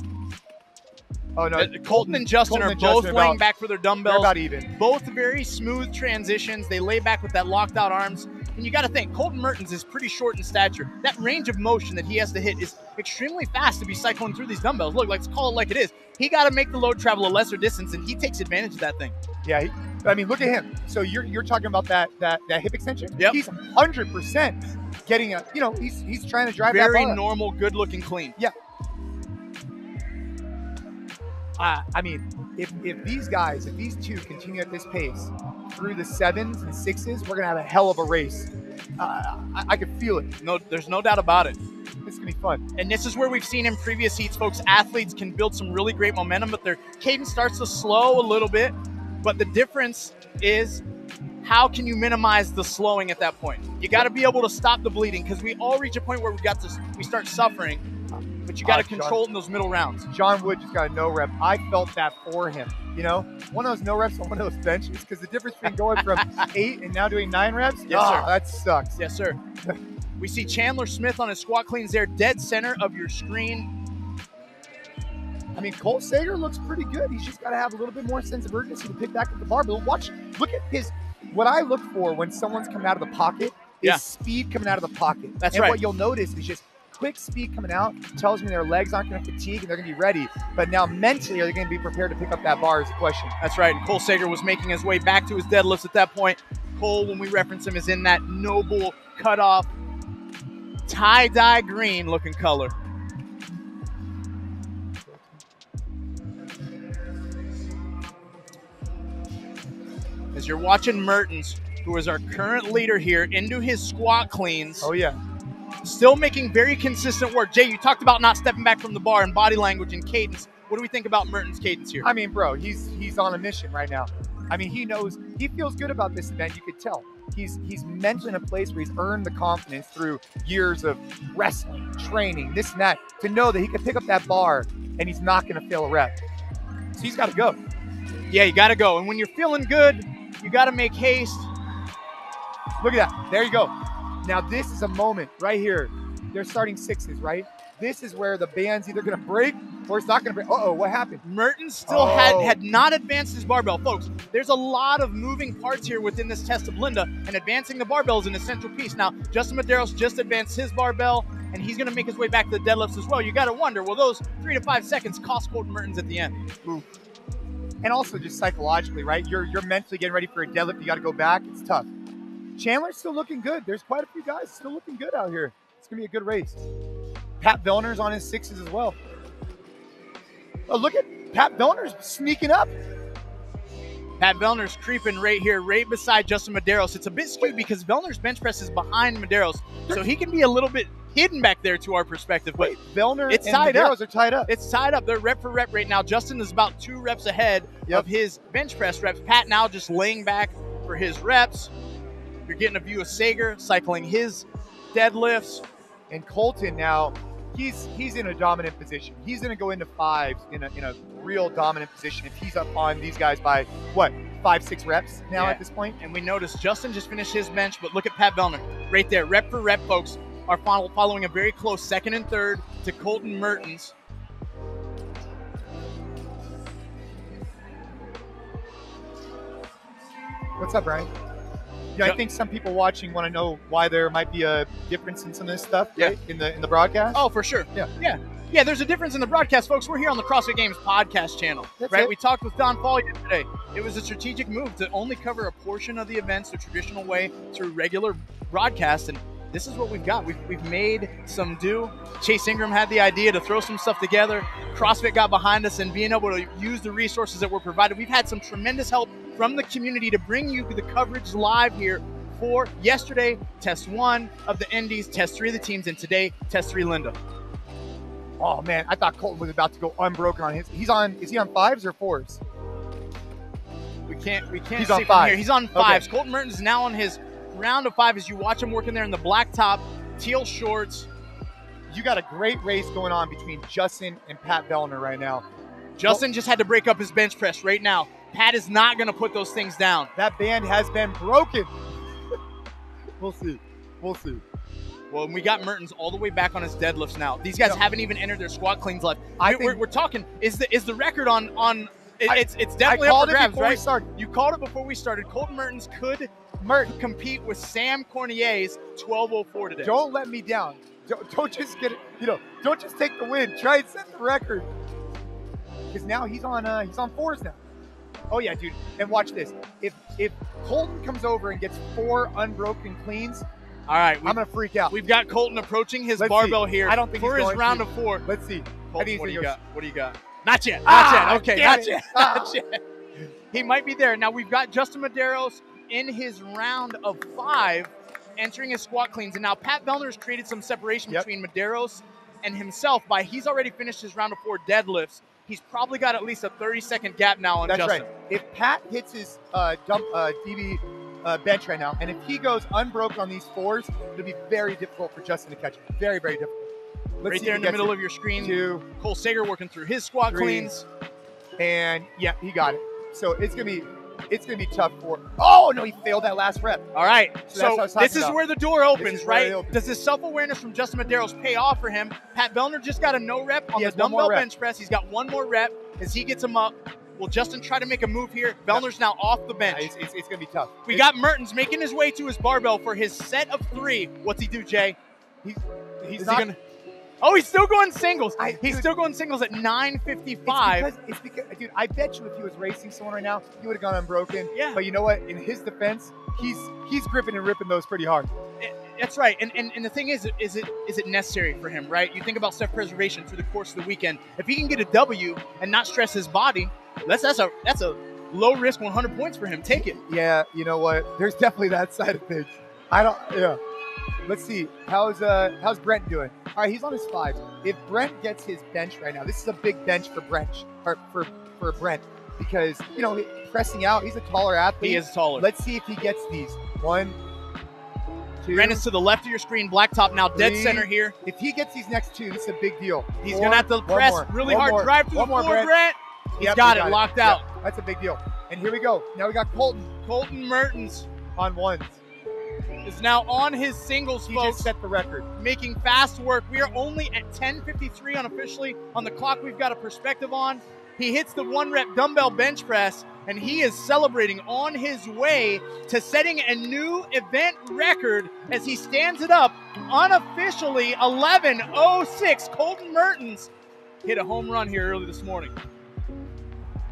Oh, no. Colton and Justin are both laying back for their dumbbells. They're about even. Both very smooth transitions. They lay back with that locked out arms. And you got to think, Colton Mertens is pretty short in stature. That range of motion that he has to hit is extremely fast to be cycling through these dumbbells. Look, let's call it like it is. He got to make the load travel a lesser distance, and he takes advantage of that thing. Yeah, I mean, look at him. So you're talking about that hip extension? Yep. He's 100% getting a, he's trying to drive that very bar. normal, good-looking clean. Yeah. I mean, if these two continue at this pace through the 7s and 6s, we're going to have a hell of a race. I can feel it. No, there's no doubt about it. It's going to be fun. And this is where we've seen in previous heats, folks, athletes can build some really great momentum, but their cadence starts to slow a little bit. But the difference is, how can you minimize the slowing at that point? You got to be able to stop the bleeding, because we all reach a point where we start suffering. But you got to control it in those middle rounds. John Wood just got a no rep. I felt that for him. One of those no reps on one of those benches, because the difference between going from 8 and now doing 9 reps, sir. That sucks. Yes, sir. We see Chandler Smith on his squat cleans there, dead center of your screen. I mean, Cole Sager looks pretty good. He's just got to have a little bit more sense of urgency to pick back up the barbell. Look at what I look for when someone's coming out of the pocket is speed coming out of the pocket. That's right. And what you'll notice is just quick speed coming out tells me their legs aren't going to fatigue and they're going to be ready. But now mentally, are they going to be prepared to pick up that bar is the question. That's right. Cole Sager was making his way back to his deadlifts at that point. Cole, when we reference him, is in that NOBULL cutoff tie-dye green looking color. As you're watching Mertens, who is our current leader here, into his squat cleans. Oh, yeah. Still making very consistent work. Jay, you talked about not stepping back from the bar and body language and cadence. What do we think about Mertens' cadence here? I mean, bro, he's on a mission right now. I mean, he feels good about this event. You could tell. He's mentally in a place where he's earned the confidence through years of wrestling, training, this and that, to know that he can pick up that bar and he's not going to fail a rep. So he's got to go. Yeah, you got to go. And when you're feeling good, you got to make haste. Look at that. There you go. Now, this is a moment right here. They're starting 6s, right? This is where the band's either going to break or it's not going to break. Uh-oh, what happened? Mertens still had not advanced his barbell. Folks, there's a lot of moving parts here within this test of Linda, and advancing the barbell is an essential piece. Now, Justin Medeiros just advanced his barbell, and he's going to make his way back to the deadlifts as well. You got to wonder, will those 3 to 5 seconds cost Colton Mertens at the end? Ooh. And also just psychologically, right? You're mentally getting ready for a deadlift. You got to go back. It's tough. Chandler's still looking good. There's quite a few guys still looking good out here. It's going to be a good race. Pat Vellner's on his 6s as well. Oh, look at Pat Vellner's sneaking up. Pat Vellner's creeping right here, right beside Justin Medeiros. It's a bit skewed because Vellner's bench press is behind Medeiros, so he can be a little bit hidden back there to our perspective. But Vellner it's and tied Medeiros up. are tied up. It's tied up. They're rep for rep right now. Justin is about 2 reps ahead of his bench press reps. Pat now just laying back for his reps. You're getting a view of Sager cycling his deadlifts. And Colton now, he's in a dominant position. He's going to go into 5s in a real dominant position if he's up on these guys by, what, 5-6 reps now at this point? And we noticed Justin just finished his bench, but look at Pat Vellner right there. Rep for rep, folks, are following a very close 2nd and 3rd to Colton Mertens. What's up, Brian? Yeah, I think some people watching want to know why there might be a difference in some of this stuff, right? In the broadcast. Oh, for sure. Yeah. There's a difference in the broadcast, folks. We're here on the CrossFit Games podcast channel, right? We talked with Don Paul yesterday. It was a strategic move to only cover a portion of the events the traditional way through regular broadcast, and this is what we've got. We've made some do. Chase Ingram had the idea to throw some stuff together. CrossFit got behind us and being able to use the resources that were provided. We've had some tremendous help from the community to bring you the coverage live here for yesterday, test 1 of the Indies, test 3 of the teams, and today, test 3 Linda. Oh man, I thought Colton was about to go unbroken on his. Is he on 5s or 4s? We can't He's see on from 5s. here. He's on 5s. Colton Mertens is now on his round of 5 as you watch him working there in the black top, teal shorts. You got a great race going on between Justin and Pat Vellner right now. Justin just had to break up his bench press right now. Pat is not going to put those things down. That band has been broken. We'll see. Well, we got Mertens all the way back on his deadlifts now. These guys haven't even entered their squat cleans left. We're talking. Is the record on? It's definitely up for grabs, right? You called it before we started. Colton Mertens could compete with Sam Cornier's 12:04 today. Don't let me down. Don't just get it. Don't just take the win. Try and set the record. Because now he's on 4s now. Oh yeah, dude. And watch this. If Colton comes over and gets 4 unbroken cleans, all right, I'm gonna freak out. We've got Colton approaching his barbell here. I don't think for he's his round of 4. Let's see. Colton, what do you got? What do you got? Not yet. Okay, not yet. He might be there. Now we've got Justin Medeiros in his round of 5, entering his squat cleans, and now Pat Vellner has created some separation between Medeiros and himself by he's already finished his round of 4 deadlifts. He's probably got at least a 30-second gap now on Justin. That's right. If Pat hits his DB bench right now, and if he goes unbroken on these 4s, it'll be very difficult for Justin to catch it. Very, very difficult. Right there in the middle of your screen, Cole Sager working through his squat cleans. And yeah, he got it. So it's gonna be tough for. Oh no, he failed that last rep. All right, so this is about. where the door opens, right? Does this self-awareness from Justin Medeiros pay off for him? Pat Vellner just got a no rep on the dumbbell bench press. He's got 1 more rep as he gets him up. Will Justin try to make a move here? Vellner's now off the bench. It's going to be tough. We got Mertens making his way to his barbell for his set of 3. What's he do, Jay? He's not going to... Oh, he's still going singles. He's still going singles at 9:55. It's because, dude, I bet you if he was racing someone right now, he would have gone unbroken. Yeah. But you know what? In his defense, he's gripping and ripping those pretty hard. That's right. And the thing is it necessary for him, right? You think about self-preservation through the course of the weekend. If he can get a W and not stress his body, that's a low risk 100 points for him. Take it. Yeah. You know what? There's definitely that side of things. Let's see. How's Brent doing? All right, he's on his 5s. If Brent gets his bench right now, this is a big bench for Brent, because pressing out, he's a taller athlete. He is taller. Let's see if he gets these. 1, 2. Brent is to the left of your screen, blacktop now, 3, dead center here. If he gets these next 2, this is a big deal. He's going to have to press really hard, drive through the floor, Brent. He's got it locked out. Yep, that's a big deal. And here we go. Now we got Colton. Colton Mertens on 1s. Is now on his singles, he folks. Just set the record. Making fast work. We are only at 10:53 unofficially on the clock. We've got a perspective on. He hits the 1-rep dumbbell bench press, and he is celebrating on his way to setting a new event record as he stands it up unofficially. 11:06. Colton Mertens hit a home run here early this morning.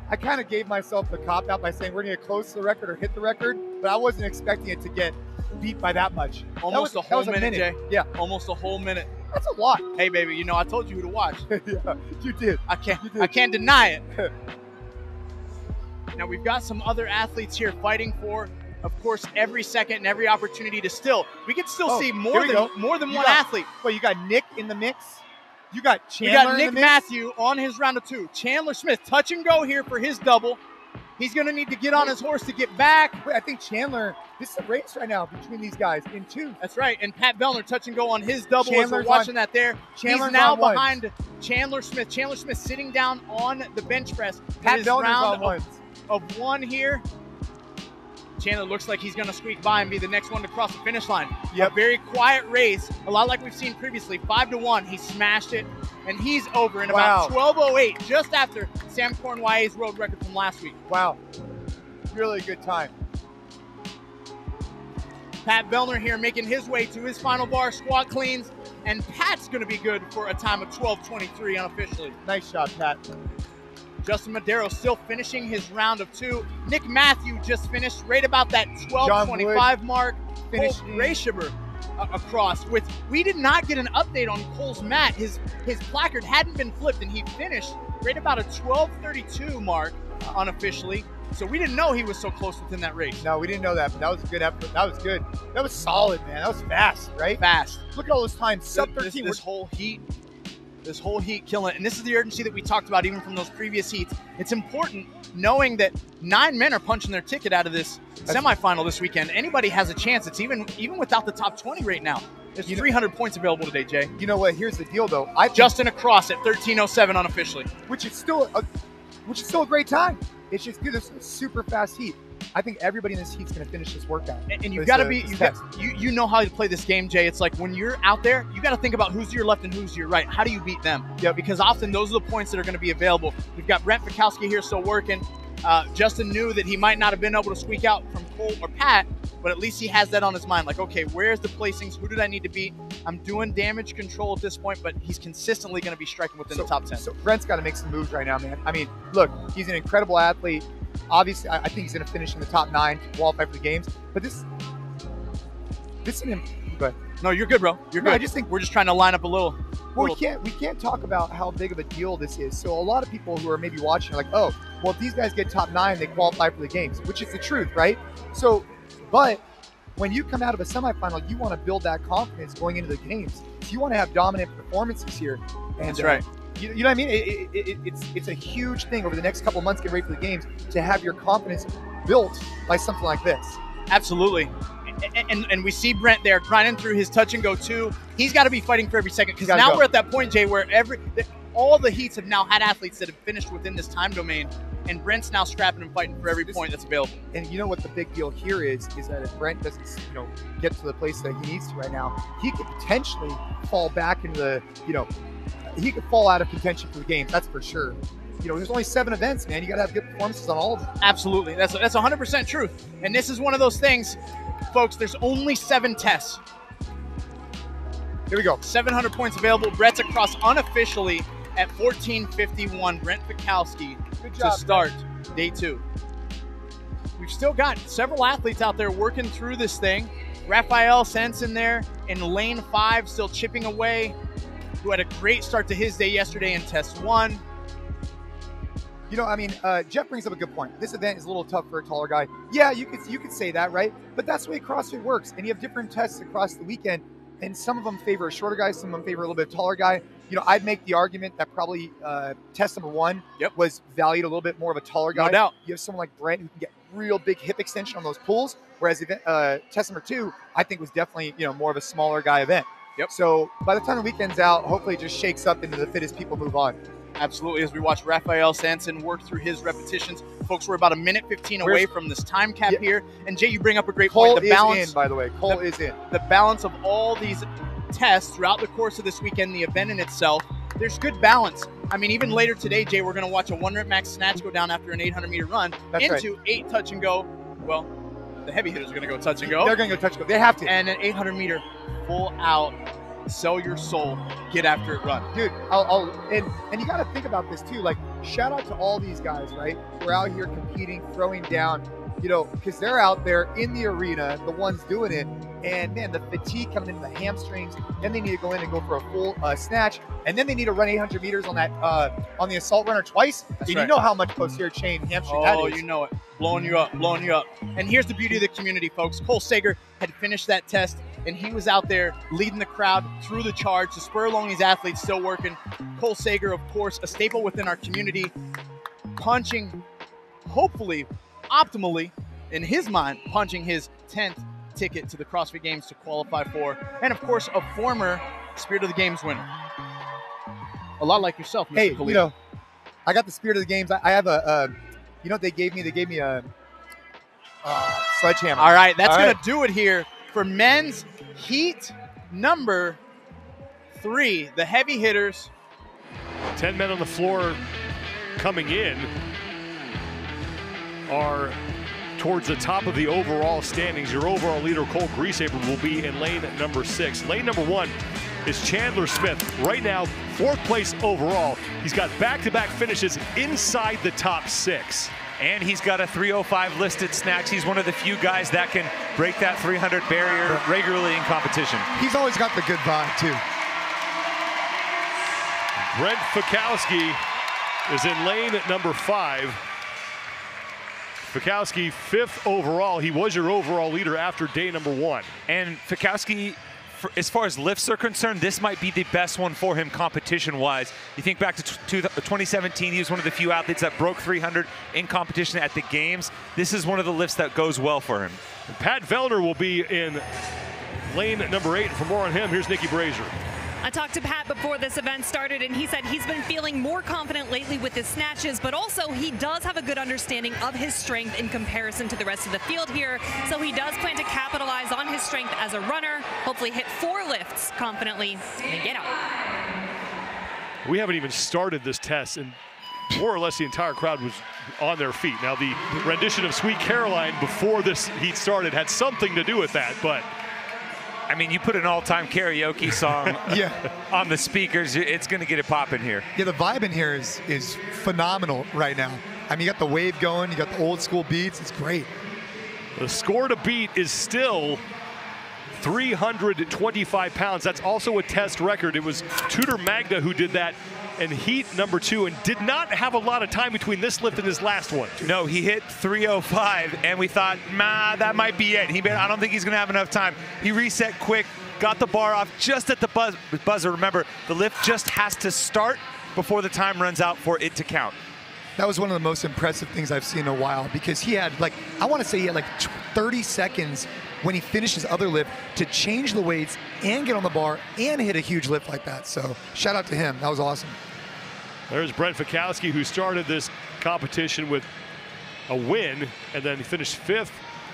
I kind of gave myself the cop-out by saying we're going to close to the record or hit the record, but I wasn't expecting it to get beat by that much. Almost a whole minute, Jay. Yeah. Almost a whole minute. That's a lot. Hey, baby, I told you who to watch. Yeah, you did. I can't deny it. Now we've got some other athletes here fighting for, of course, every second and every opportunity to still. We could still see more than one athlete. Well, you got Nick in the mix. You got Chandler. We got Nick Matthew on his round of 2. Chandler Smith, touch and go here for his double. He's going to need to get on his horse to get back. Wait, I think Chandler, this is a race right now between these guys in 2. That's right. And Pat Vellner touch and go on his double. Chandler's as we're watching that there. Chandler's He's now on behind Chandler Smith. Chandler Smith sitting down on the bench press. Pat His Vellner's round on ones. of 1 here. Chandler looks like he's going to squeak by and be the next one to cross the finish line. Yep. A very quiet race, a lot like we've seen previously. 5-1, he smashed it, and he's over in about 12:08, just after Sam Cornway's world record from last week. Wow, really good time. Pat Vellner here making his way to his final bar, squat cleans, and Pat's going to be good for a time of 12:23 unofficially. Nice shot, Pat. Justin Madero still finishing his round of 2. Nick Matthew just finished right about that 12:25 mark. Cole Grayshiber across with. We did not get an update on Cole's mat. His placard hadn't been flipped, and he finished right about a 12:32 mark unofficially. So we didn't know he was so close within that race. No, we didn't know that, but that was a good effort. That was good. That was solid, man. That was fast, right? Fast. Look at all those times. Sub 13. This whole heat killing it. And this is the urgency that we talked about even from those previous heats. It's important knowing that 9 men are punching their ticket out of this semifinal this weekend. Anybody has a chance. It's even without the top 20 right now. There's 300 points available today, Jay. You know what? Here's the deal, though. Justin across at 13:07 unofficially, which is still a great time. It's just good. This is a super fast heat. I think everybody in this heat's going to finish this workout. And you've got to be, you know how to play this game, Jay. It's like when you're out there, you got to think about who's to your left and who's to your right. How do you beat them? Yeah, because often those are the points that are going to be available. We've got Brent Fikowski here still working. Justin knew that he might not have been able to squeak out from Cole or Pat, but at least he has that on his mind. Like, okay, where's the placings? Who did I need to beat? I'm doing damage control at this point, but he's consistently going to be striking within the top 10. So Brent's got to make some moves right now, man. I mean, look, he's an incredible athlete. Obviously, I think he's going to finish in the top 9 to qualify for the games. But this is an. But no, you're good, bro. You're good. I just think we're just trying to line up a little. Well, we can't talk about how big of a deal this is. So a lot of people who are maybe watching are like, oh, well, if these guys get top 9, they qualify for the games, which is the truth, right? So, but when you come out of a semifinal, you want to build that confidence going into the games. So you want to have dominant performances here. And, that's right. You know what I mean? It's a huge thing over the next couple of months, get ready for the games, to have your confidence built by something like this. Absolutely. And we see Brent there grinding through his touch and go too. He's got to be fighting for every second, because now we're at that point, Jay, where all the heats have now had athletes that have finished within this time domain, and Brent's now scrapping and fighting for every point that's available. And you know what the big deal here is that if Brent doesn't, get to the place that he needs to right now, he could potentially fall back into the, he could fall out of contention for the games. That's for sure. There's only 7 events, man. You got to have good performances on all of them. Absolutely. That's 100% truth. And this is one of those things, folks, there's only 7 tests. Here we go. 700 points available. Brett's across unofficially at 14:51. Brent Fikowski to start day 2. We've still got several athletes out there working through this thing. Raphael Sensen there in lane 5, still chipping away, who had a great start to his day yesterday in test 1. Jeff brings up a good point. This event is a little tough for a taller guy. Yeah, you could say that, right? But that's the way CrossFit works. And you have different tests across the weekend, and some of them favor a shorter guy, some of them favor a little bit taller guy. I'd make the argument that probably test number 1 was valued a little bit more of a taller guy. No doubt. You have someone like Brent who can get real big hip extension on those pulls, whereas test number 2, I think, was definitely more of a smaller guy event. Yep. So by the time the weekend's out, hopefully it just shakes up into the fittest people move on. Absolutely. As we watch Raphael Sanson work through his repetitions, folks, we're about a minute 15 away from this time cap here. And Jay, you bring up a great point. The balance is in, by the way. Cole is in. The balance of all these tests throughout the course of this weekend, the event in itself, there's good balance. I mean, even later today, Jay, we're going to watch a 1 rep max snatch go down after an 800-meter run into 8 touch and go. Well, the heavy hitters are going to go touch and go. They're going to go touch and go. They have to. And an 800-meter full out, sell your soul, get after it run. Dude, and you got to think about this too. Like, shout out to all these guys, right? We're out here competing, throwing down, because they're out there in the arena, the ones doing it. And man, the fatigue coming into the hamstrings. Then they need to go in and go for a full snatch, and then they need to run 800 meters on that on the assault runner twice. And you know how much posterior chain hamstring that is. Oh, you know it. Blowing you up, blowing you up. And here's the beauty of the community, folks. Cole Sager had finished that test, and he was out there leading the crowd through the charge to spur along these athletes still working. Cole Sager, of course, a staple within our community, punching, hopefully, optimally, in his mind, punching his 10th ticket to the CrossFit Games to qualify for, and of course a former Spirit of the Games winner. A lot like yourself, Mr. Hey, Khalil. you know, I got the Spirit of the Games. I have you know what they gave me? They gave me a sledgehammer. All right, that's going to do it here for men's heat number 3. The heavy hitters. 10 men on the floor coming in are towards the top of the overall standings. Your overall leader, Cole Griesaber, will be in lane number 6. Lane number 1 is Chandler Smith. Right now, 4th place overall. He's got back-to-back finishes inside the top 6. And he's got a 305 listed snatch. He's one of the few guys that can break that 300 barrier regularly in competition. He's always got the good vibe, too. Brent Fikowski is in lane number 5. Fikowski 5th overall. He was your overall leader after day number 1. And Fikowski, as far as lifts are concerned, this might be the best one for him competition-wise. You think back to 2017, he was one of the few athletes that broke 300 in competition at the games. This is one of the lifts that goes well for him. And Pat Vellner will be in lane number 8. For more on him, here's Nikki Brazier. I talked to Pat before this event started, and he said he's been feeling more confident lately with his snatches, but also he does have a good understanding of his strength in comparison to the rest of the field here. So he does plan to capitalize on his strength as a runner, hopefully hit 4 lifts confidently and get out. We haven't even started this test, and more or less the entire crowd was on their feet. Now, the rendition of Sweet Caroline before this heat started had something to do with that, but I mean, you put an all-time karaoke song on the speakers, it's going to get it popping here. Yeah, the vibe in here is phenomenal right now. I mean, you got the wave going, you got the old school beats. It's great. The score to beat is still 325 pounds. That's also a test record. It was Tudor Magda who did that in heat number 2 and did not have a lot of time between this lift and his last one. No, he hit 305, and we thought, that might be it. I don't think he's going to have enough time. He reset quick, got the bar off just at the buzzer. Remember, the lift just has to start before the time runs out for it to count. That was one of the most impressive things I've seen in a while, because he had, I want to say he had 30 seconds when he finished his other lift to change the weights and get on the bar and hit a huge lift like that. So shout out to him. That was awesome. There's Brent Fikowski, who started this competition with a win, and then he finished 5th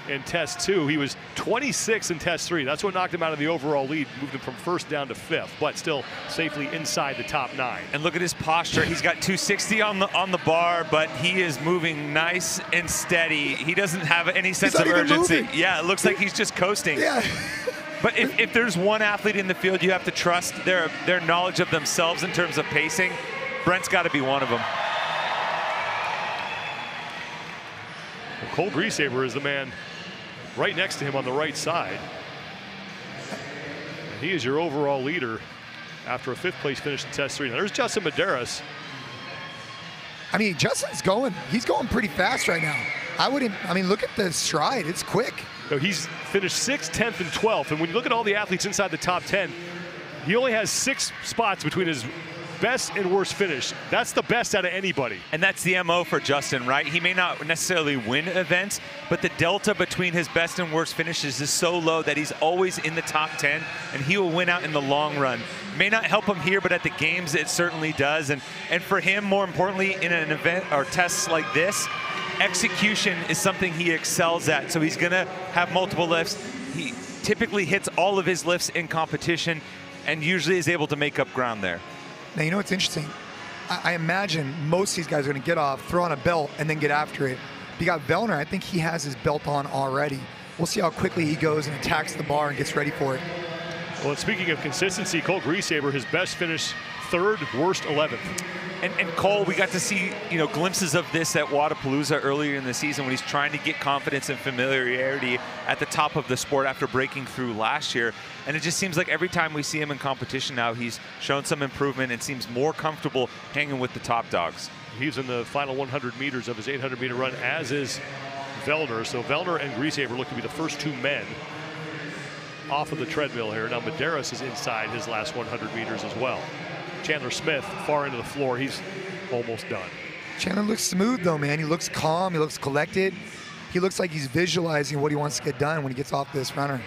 in test 2. He was 26 in test 3. That's what knocked him out of the overall lead, moved him from 1st down to 5th, but still safely inside the top 9. And look at his posture. He's got 260 on the bar, but he is moving nice and steady. He doesn't have any sense of urgency. Moving. Yeah, it looks like he's just coasting. Yeah. But if there's one athlete in the field you have to trust their knowledge of themselves in terms of pacing, Brent's got to be one of them. Well, Cole Griesaber is the man right next to him on the right side. And he is your overall leader after a 5th place finish in test 3. Now there's Justin Medeiros. I mean, Justin's he's going pretty fast right now. I mean, look at the stride. It's quick. So he's finished 6th, 10th, and 12th. And when you look at all the athletes inside the top 10, he only has 6 spots between his best and worst finish. That's the best out of anybody. And that's the MO for Justin, right? He may not necessarily win events, but the delta between his best and worst finishes is so low that he's always in the top 10, and he will win out in the long run. May not help him here, but at the games it certainly does. And for him, more importantly, in an event or tests like this, execution is something he excels at. So he's gonna have multiple lifts. He typically hits all of his lifts in competition and usually is able to make up ground there. Now, you know what's interesting? I imagine most of these guys are going to get off, throw on a belt, and then get after it. You got Vellner, I think he has his belt on already. We'll see how quickly he goes and attacks the bar and gets ready for it. Well, and speaking of consistency, Cole Griesaber, his best finish, 3rd, worst 11th. And Cole, we got to see, you know, glimpses of this at Wodapalooza earlier in the season when he's trying to get confidence and familiarity at the top of the sport after breaking through last year. And it just seems like every time we see him in competition now, he's shown some improvement and seems more comfortable hanging with the top dogs. He's in the final 100 meters of his 800-meter run, as is Vellner. So Vellner and Griesaber look to be the first 2 men off of the treadmill here. Now Medeiros is inside his last 100 meters as well. Chandler Smith far into the floor. He's almost done. Chandler looks smooth though, man. He looks calm. He looks collected. He looks like he's visualizing what he wants to get done when he gets off this runner.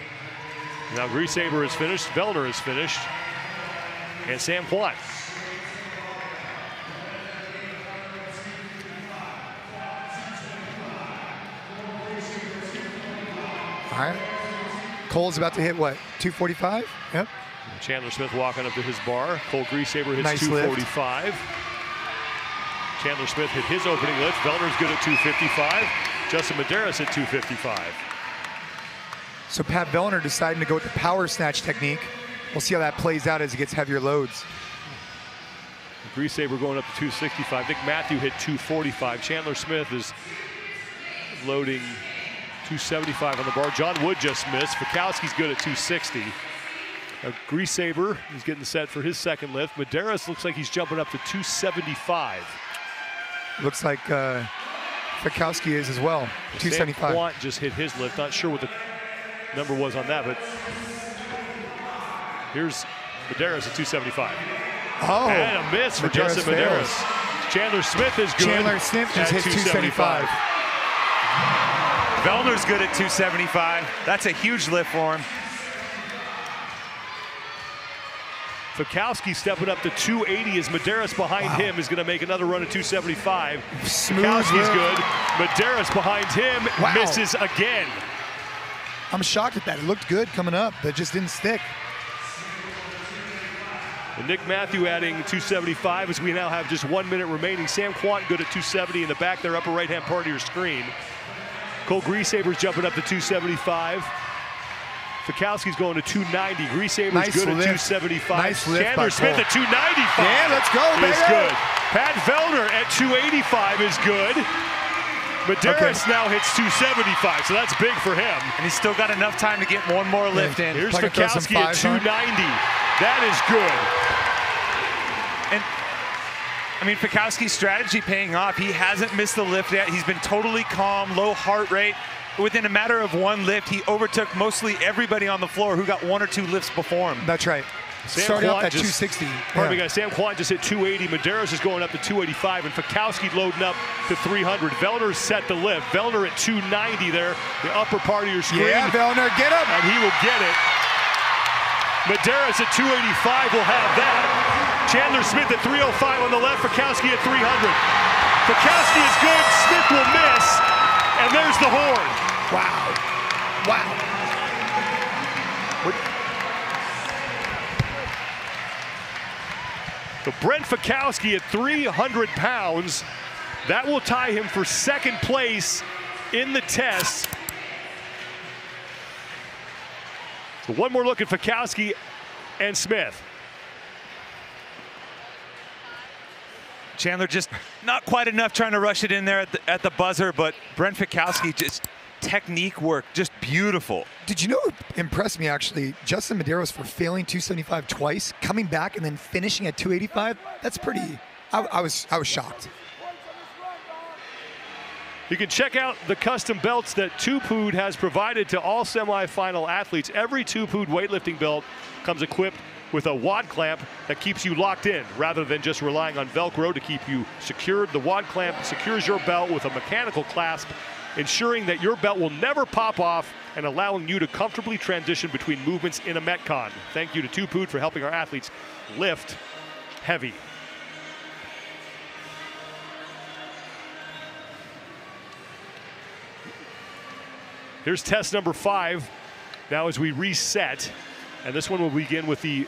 Now Griesaber is finished. Vellner is finished. And Sam Quant. All right. Cole's about to hit what? 245? Yep. Chandler Smith walking up to his bar. Cole Griesaber hits Nice 245. Lift. Chandler Smith hit his opening lift. Vellner's good at 255. Justin Medeiros at 255. So Pat Vellner deciding to go with the power snatch technique. We'll see how that plays out as he gets heavier loads. Griesaber going up to 265. Nick Matthew hit 245. Chandler Smith is loading 275 on the bar. John Wood just missed. Fikowski's good at 260. Griesaber is getting set for his second lift. Medeiros looks like he's jumping up to 275. Looks like Fikowski is as well, 275. Sam Quant just hit his lift. Not sure what the number was on that, but here's Medeiros at 275. Oh, and a miss for Justin Medeiros. Chandler Smith is good. Chandler Smith just hit 275. Vellner's good at 275. That's a huge lift for him. Fikowski stepping up to 280 as Medeiros behind him is going to make another run at 275. Smooth Fikowski's lift. good. Medeiros behind him misses again. I'm shocked at that. It looked good coming up, but it just didn't stick. And Nick Matthew adding 275 as we now have just 1 minute remaining. Sam Quant good at 270 in the back there, upper right-hand part of your screen. Cole Griesaber's jumping up to 275. Fikowski's going to 290. Griesaber's good at 275. Nice lift Chandler Smith at 295. Yeah, let's go, baby. Is good. Pat Vellner at 285 is good. Medeiros now hits 275, so that's big for him. And he's still got enough time to get one more lift in. Here's Fikowski at 290. That is good. And I mean, Fikowski's strategy paying off. He hasn't missed the lift yet. He's been totally calm, low heart rate. Within a matter of one lift, he overtook mostly everybody on the floor who got 1 or 2 lifts before him. That's right. Starting off at 260. Pardon me, guys. Sam Quant just hit 280. Medeiros is going up to 285, and Fikowski loading up to 300. Vellner's set the lift. Vellner at 290 there, the upper part of your screen. Yeah, Vellner, get him. And he will get it. Medeiros at 285 will have that. Chandler Smith at 305 on the left. Fikowski at 300. Fikowski is good. Smith will miss. And there's the horn. Wow. Wow. So Brent Fikowski at 300 pounds. That will tie him for second place in the test. So one more look at Fikowski and Smith. Chandler just not quite enough trying to rush it in there at the buzzer, but Brent Fikowski just technique work, just beautiful. Did you know what impressed me actually? Justin Medeiros for failing 275 twice, coming back and then finishing at 285. That's pretty. I was shocked. You can check out the custom belts that Tupood has provided to all semifinal athletes. Every Tupood weightlifting belt comes equipped with a wad clamp that keeps you locked in rather than just relying on Velcro to keep you secured. The wad clamp secures your belt with a mechanical clasp, ensuring that your belt will never pop off and allowing you to comfortably transition between movements in a Metcon. Thank you to Tupood for helping our athletes lift heavy. Here's test number 5. Now as we reset, and this one will begin with the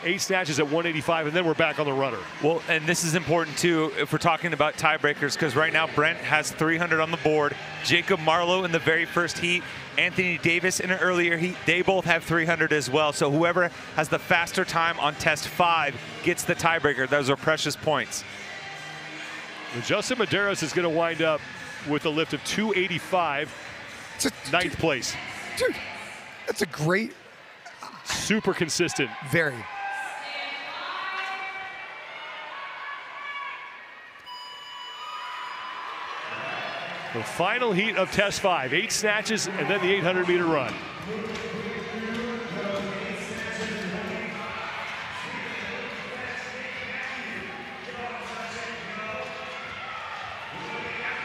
8 snatches at 185, and then we're back on the runner. Well, and this is important too if we're talking about tiebreakers, because right now Brent has 300 on the board. Jacob Marlowe in the very first heat, Anthony Davis in an earlier heat, they both have 300 as well. So whoever has the faster time on test 5 gets the tiebreaker. Those are precious points. Well, Justin Medeiros is going to wind up with a lift of 285, 9th place. Dude, that's a great. Super consistent. Very. The final heat of test 5, 8 snatches and then the 800-meter run.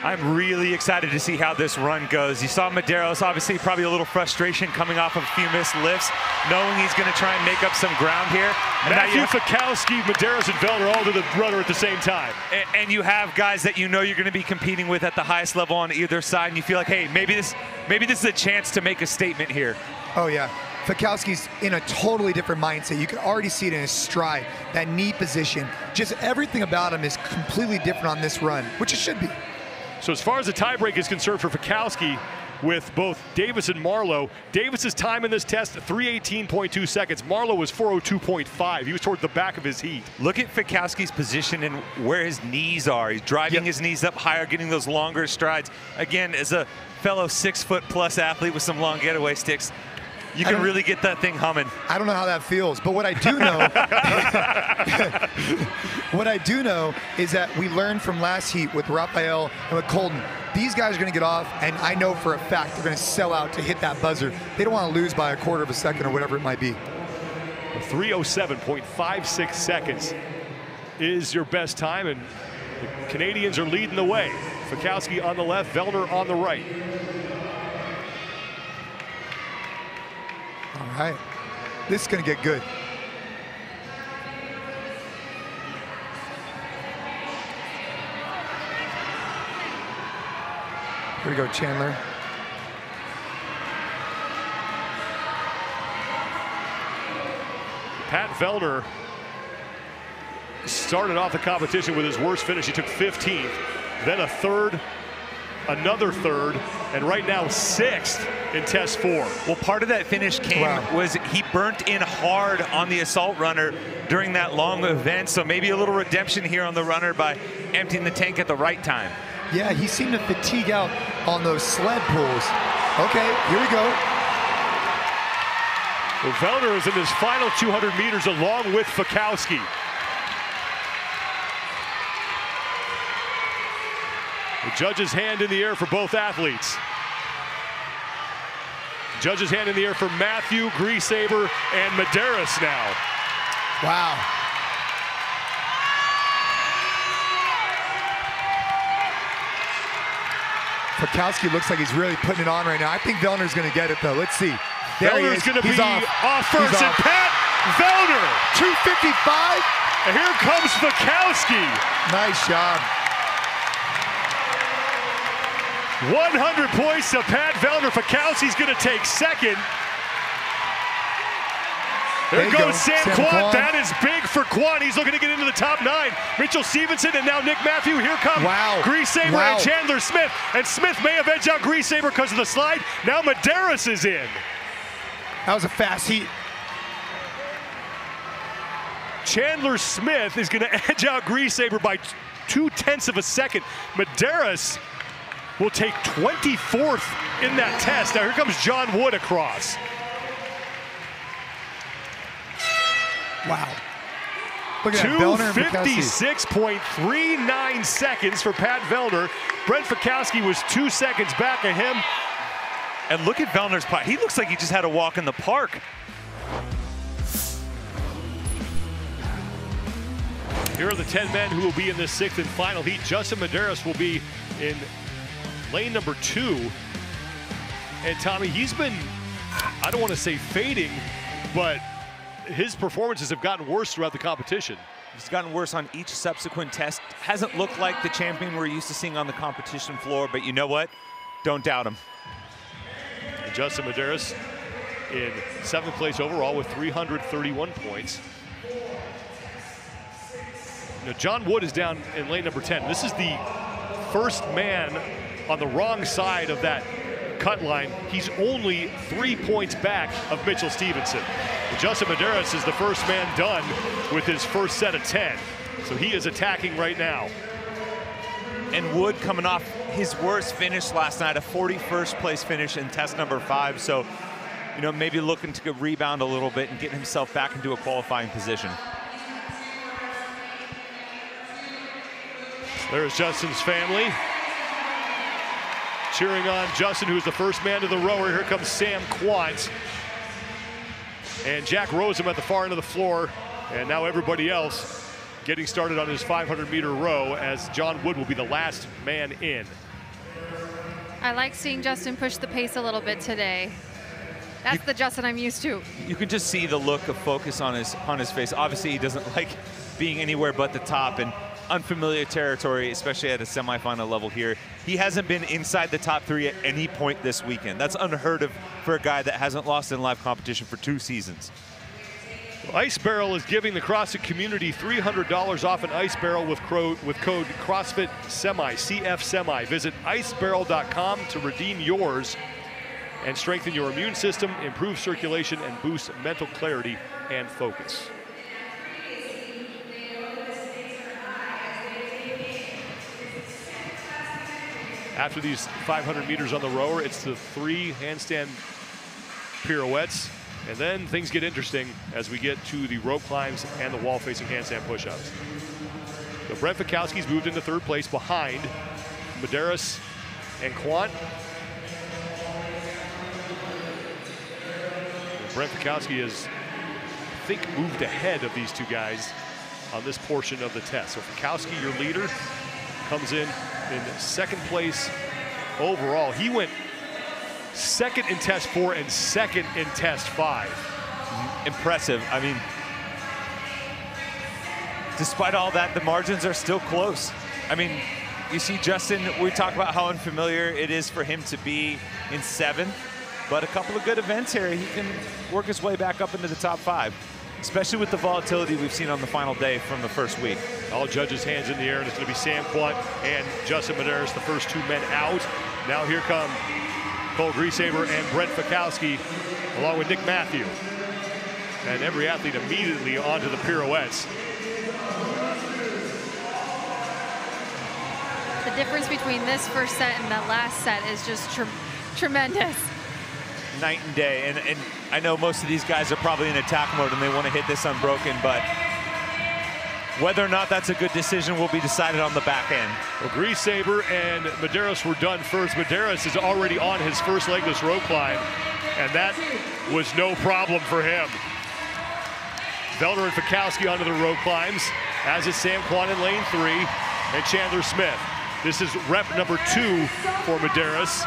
I'm really excited to see how this run goes. You saw Medeiros, obviously probably a little frustration coming off of a few missed lifts, knowing he's going to try and make up some ground here. Matthew Fikowski, Medeiros, and Velder all to the runner at the same time. And you have guys that you know you're going to be competing with at the highest level on either side, and you feel like, hey, maybe this is a chance to make a statement here. Oh, yeah. Fikowski's in a totally different mindset. You can already see it in his stride, that knee position. Just everything about him is completely different on this run, which it should be. So as far as the tiebreak is concerned for Fikowski, with both Davis and Marlowe, Davis's time in this test, 3:18.2 seconds. Marlowe was 4:02.5. He was toward the back of his heat. Look at Fikowski's position and where his knees are. He's driving his knees up higher, getting those longer strides. Again, as a fellow 6-foot-plus athlete with some long getaway sticks, you can really get that thing humming. I don't know how that feels, but what I do know, is that we learned from last heat with Raphael and with Colton. These guys are going to get off, and I know for a fact they're going to sell out to hit that buzzer. They don't want to lose by a quarter of a second or whatever it might be. 3:07.56 seconds is your best time, and the Canadians are leading the way. Fikowski on the left, Velder on the right. All right, this is going to get good. Here we go, Chandler. Pat Velder started off the competition with his worst finish. He took 15th, then a third, another third, and right now 6th in test 4. Well, part of that finish was he burnt in hard on the assault runner during that long event, so maybe a little redemption here on the runner by emptying the tank at the right time. Yeah, he seemed to fatigue out on those sled pulls. Okay, here we go. Well, Velder is in his final 200 meters along with Fikowski. The judge's hand in the air for both athletes. Judge's hand in the air for Matthew, Griesaber, and Medeiros now. Wow. Fikowski looks like he's really putting it on right now. I think Velder's going to get it, though. Let's see. Velder's going to be off first, and Pat Velder. 255. And here comes Fikowski. Nice job. 100 points to Pat Velder. Fikowski's going to take second. There goes Sam Kwan. That is big for Kwan. He's looking to get into the top 9. Mitchell Stevenson and now Nick Matthew. Here come Griesaber and Chandler Smith. And Smith may have edged out Griesaber because of the slide. Now Medeiros is in. That was a fast heat. Chandler Smith is going to edge out Griesaber by 0.2 of a second. Medeiros will take 24th in that test. Now here comes John Wood across. Wow. Look at that, Velder and 256.39 seconds for Pat Velder. Brent Fikowski was 2 seconds back of him. And look at Velder's pot. He looks like he just had a walk in the park. Here are the 10 men who will be in this 6th and final heat. Justin Medeiros will be in lane number 2. And Tommy, he's been, I don't want to say fading, but his performances have gotten worse throughout the competition. He's gotten worse on each subsequent test. Hasn't looked like the champion we're used to seeing on the competition floor, but you know what? Don't doubt him. And Justin Medeiros in 7th place overall with 331 points. John Wood is down in lane number 10. This is the first man on the wrong side of that cut line. He's only 3 points back of Mitchell Stevenson. And Justin Medeiros is the first man done with his first set of 10. So he is attacking right now. And Wood coming off his worst finish last night, a 41st place finish in test number 5. So, you know, maybe looking to rebound a little bit and get himself back into a qualifying position. There's Justin's family cheering on Justin, who's the first man to the rower. Here comes Sam Quant. And Jack Rosem at the far end of the floor. And now everybody else getting started on his 500-meter row, as John Wood will be the last man in. I like seeing Justin push the pace a little bit today. That's the Justin I'm used to. You can just see the look of focus on his face. Obviously, he doesn't like being anywhere but the top, and unfamiliar territory, especially at a semifinal level here. He hasn't been inside the top 3 at any point this weekend. That's unheard of for a guy that hasn't lost in live competition for 2 seasons. Ice Barrel is giving the CrossFit community $300 off an Ice Barrel with code CrossFit Semi, CF Semi. Visit icebarrel.com to redeem yours and strengthen your immune system, improve circulation, and boost mental clarity and focus. After these 500 meters on the rower, it's the 3 handstand pirouettes. And then things get interesting as we get to the rope climbs and the wall-facing handstand push-ups. So Brent Fikowski's moved into 3rd place behind Medeiros and Quant. And Brent Fikowski is, I think, moved ahead of these 2 guys on this portion of the test. So Fikowski, your leader, comes in 2nd place overall. He went 2nd in test 4 and 2nd in test 5. Impressive. I mean, despite all that, the margins are still close. I mean, you see Justin, we talk about how unfamiliar it is for him to be in 7th, but a couple of good events here, he can work his way back up into the top 5, especially with the volatility we've seen on the final day from the first week. All judges' hands in the air, and it's going to be Sam Quant and Justin Medeiros, the first 2 men out. Now here come Cole Griesaber and Brent Fikowski, along with Nick Matthew. And every athlete immediately onto the pirouettes. The difference between this first set and that last set is just tremendous. Night and day, and I know most of these guys are probably in attack mode and they want to hit this unbroken, but whether or not that's a good decision will be decided on the back end. Well, Griesaber and Medeiros were done first. Medeiros is already on his first legless rope climb, and that was no problem for him. Velder and Fikowski onto the rope climbs, as is Sam Quant in lane 3 and Chandler Smith. This is rep number 2 for Medeiros.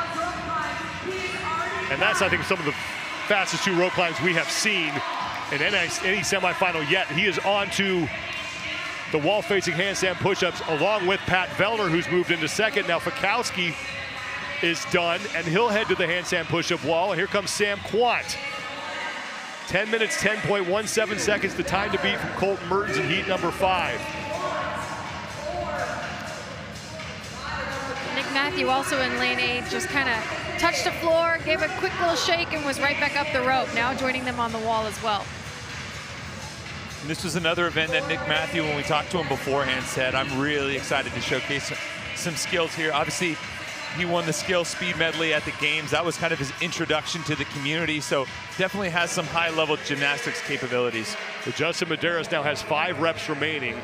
And that's, I think, some of the fastest 2 rope climbs we have seen in any semifinal yet. He is on to the wall-facing handstand push-ups along with Pat Velder, who's moved into 2nd. Now Fikowski is done, and he'll head to the handstand push-up wall. And here comes Sam Quant. 10 minutes, 10.17 seconds, the time to beat from Colton Mertens in heat number 5. Nick Matthew also in lane 8, just kind of touched the floor, gave a quick little shake, and was right back up the rope. Now joining them on the wall as well. And this was another event that Nick Matthew, when we talked to him beforehand, said, I'm really excited to showcase some skills here. Obviously, he won the skill speed medley at the games. That was kind of his introduction to the community, so definitely has some high-level gymnastics capabilities. So Justin Medeiros now has 5 reps remaining.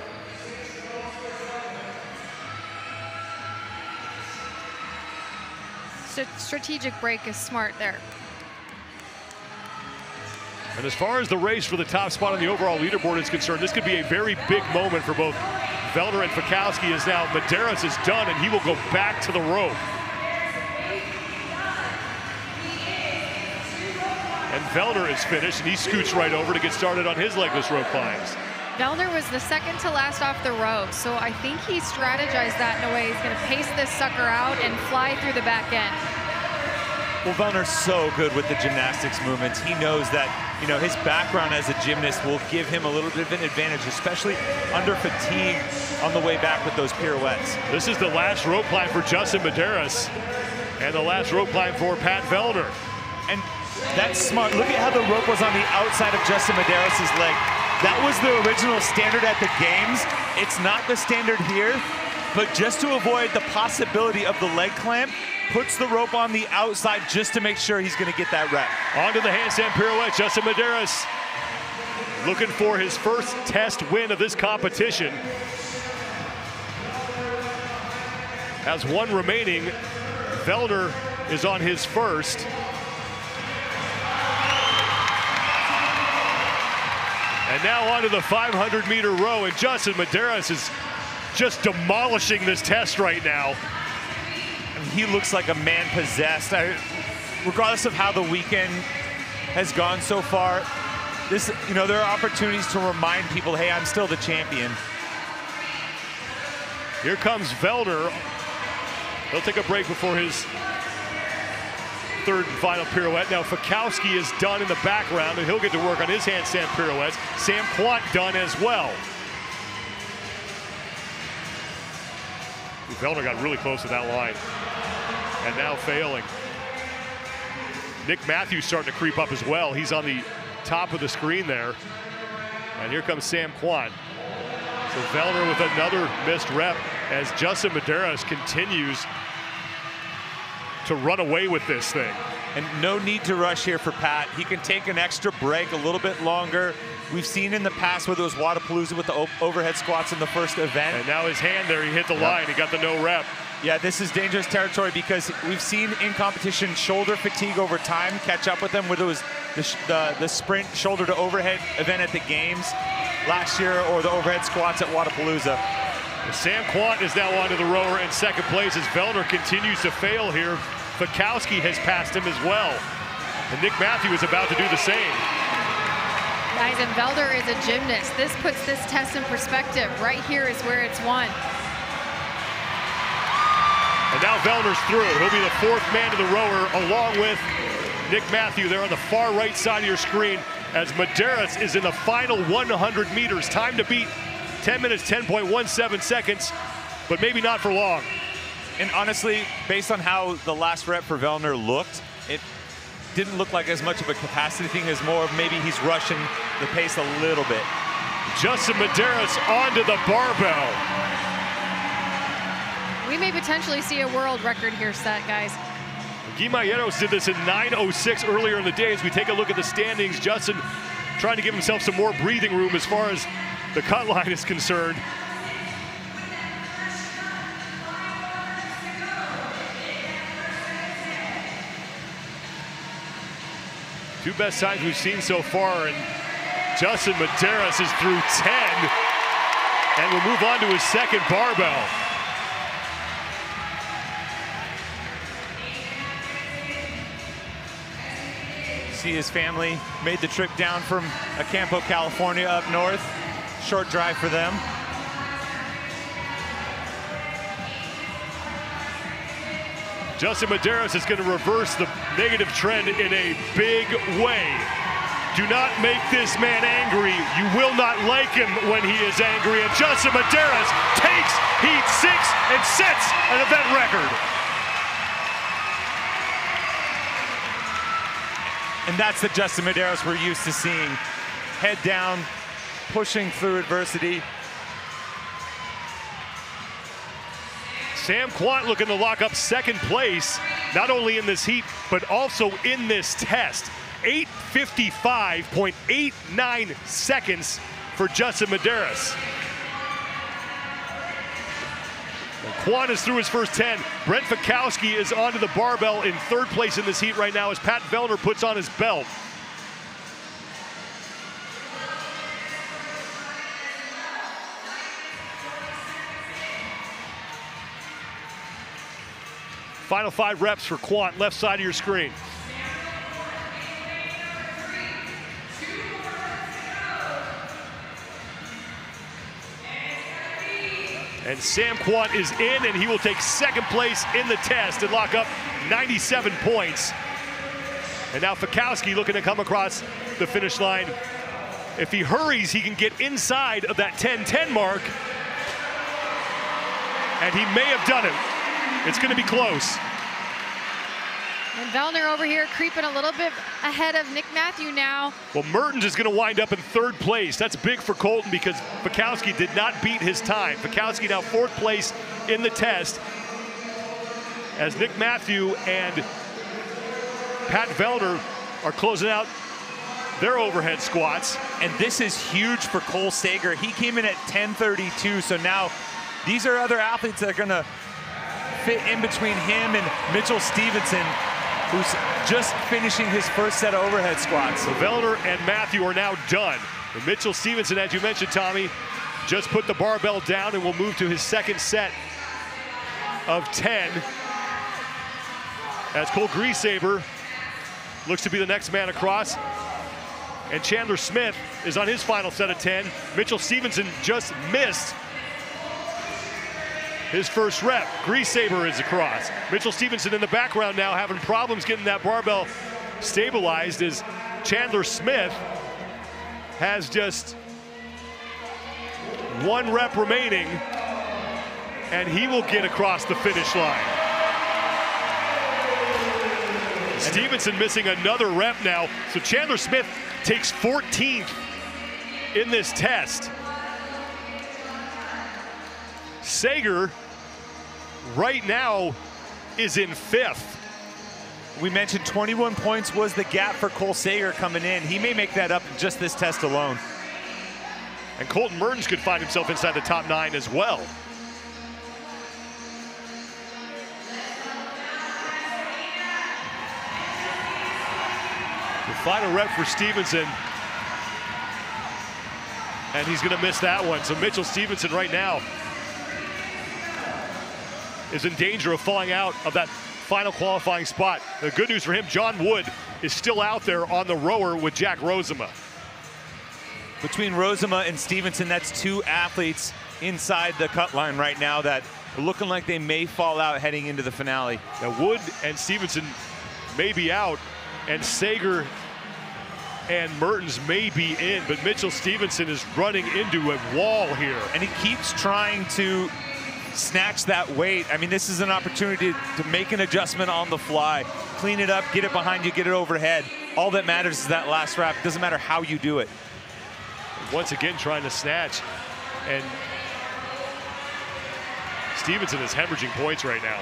Strategic break is smart there. And as far as the race for the top spot on the overall leaderboard is concerned, this could be a very big moment for both Velder and Fikowski, as now Medeiros is done and he will go back to the rope. And Velder is finished and he scoots right over to get started on his legless rope climbs. Velder was the 2nd to last off the rope, so I think he strategized that in a way. He's going to pace this sucker out and fly through the back end. Well, Vellner's so good with the gymnastics movements. He knows that, you know, his background as a gymnast will give him a little bit of an advantage, especially under fatigue on the way back with those pirouettes. This is the last rope climb for Justin Medeiros and the last rope climb for Pat Vellner. And that's smart. Look at how the rope was on the outside of Justin Medeiros' leg. That was the original standard at the games. It's not the standard here, but just to avoid the possibility of the leg clamp, puts the rope on the outside just to make sure he's going to get that rep. Onto the handstand pirouette, Justin Medeiros looking for his first test win of this competition. Has one remaining. Vellner is on his first. And now onto the 500-meter row, and Justin Medeiros is just demolishing this test right now. He looks like a man possessed. Regardless of how the weekend has gone so far, you know, there are opportunities to remind people, hey, I'm still the champion. Here comes Vellner. He'll take a break before his third and final pirouette. Now Fikowski is done in the background, and he'll get to work on his handstand pirouettes. Sam Quant done as well. Vellner got really close to that line, and now failing. Nick Matthews starting to creep up as well. He's on the top of the screen there. And here comes Sam Quant. So Vellner with another missed rep as Justin Medeiros continues to run away with this thing. And no need to rush here for Pat. He can take an extra break a little bit longer. We've seen in the past whether it was Wodapalooza with the overhead squats in the first event. And now his hand there, he hit the line, he got the no rep. Yeah, this is dangerous territory because we've seen in competition shoulder fatigue over time catch up with them, whether it was the sprint shoulder to overhead event at the games last year or the overhead squats at Wodapalooza. Sam Quant is now onto the rower in second place as Vellner continues to fail here. Fikowski has passed him as well. And Nick Matthews is about to do the same. Guys, and Vellner is a gymnast. This puts this test in perspective. Right here is where it's won. And now Vellner's through. He'll be the fourth man to the rower along with Nick Matthew there on the far right side of your screen as Medeiros is in the final 100 meters. Time to beat 10 minutes, 10.17 seconds, but maybe not for long. And honestly, based on how the last rep for Vellner looked, it didn't look like as much of a capacity thing as more of maybe he's rushing the pace a little bit. Justin Medeiros onto the barbell. We may potentially see a world record here set, guys. Guimayeros did this in 9:06 earlier in the day. As we take a look at the standings, Justin trying to give himself some more breathing room as far as the cut line is concerned. Two best times we've seen so far, and Justin Medeiros is through 10 and will move on to his second barbell. See his family made the trip down from Acampo, California up north. Short drive for them. Justin Medeiros is going to reverse the negative trend in a big way. Do not make this man angry. You will not like him when he is angry. And Justin Medeiros takes heat 6 and sets an event record. And that's the Justin Medeiros we're used to seeing. Head down, pushing through adversity. Sam Quant looking to lock up second place, not only in this heat, but also in this test. 8:55.89 seconds for Justin Medeiros. Quant is through his first 10. Brent Fikowski is onto the barbell in third place in this heat right now as Pat Vellner puts on his belt. Final 5 reps for Quant, left side of your screen. And Sam Quant is in, and he will take second place in the test and lock up 97 points. And now Fikowski looking to come across the finish line. If he hurries, he can get inside of that 10:10 mark. And he may have done it. It's going to be close. And Vellner over here creeping a little bit ahead of Nick Matthew now. Well, Mertens is going to wind up in 3rd place. That's big for Colton because Fikowski did not beat his time. Fikowski now 4th place in the test as Nick Matthew and Pat Vellner are closing out their overhead squats. And this is huge for Cole Sager. He came in at 10:32, so now these are other athletes that are going to fit in between him and Mitchell Stevenson, who's just finishing his first set of overhead squats. So Vellner and Matthew are now done. And Mitchell Stevenson, as you mentioned, Tommy, just put the barbell down and will move to his 2nd set of 10. As Cole Griesaber looks to be the next man across. And Chandler Smith is on his final set of 10. Mitchell Stevenson just missed his first rep. Griesaber is across. Mitchell Stevenson in the background now having problems getting that barbell stabilized as Chandler Smith has just 1 rep remaining and he will get across the finish line. Stevenson missing another rep now. So Chandler Smith takes 14th in this test. Sager right now is in 5th. We mentioned 21 points was the gap for Cole Sager coming in. He may make that up in just this test alone. And Colton Mertens could find himself inside the top 9 as well. The final rep for Stevenson. And he's going to miss that one. So Mitchell Stevenson right now is in danger of falling out of that final qualifying spot. The good news for him, John Wood is still out there on the rower with Jack Rozema. Between Rozema and Stevenson, that's 2 athletes inside the cut line right now that are looking like they may fall out heading into the finale. Now Wood and Stevenson may be out, and Sager and Mertens may be in, but Mitchell Stevenson is running into a wall here. And he keeps trying to snatch that weight. I mean, this is an opportunity to make an adjustment on the fly, clean it up, get it behind you, get it overhead. All that matters is that last wrap. It doesn't matter how you do it. Once again, trying to snatch, and Stevenson is hemorrhaging points right now.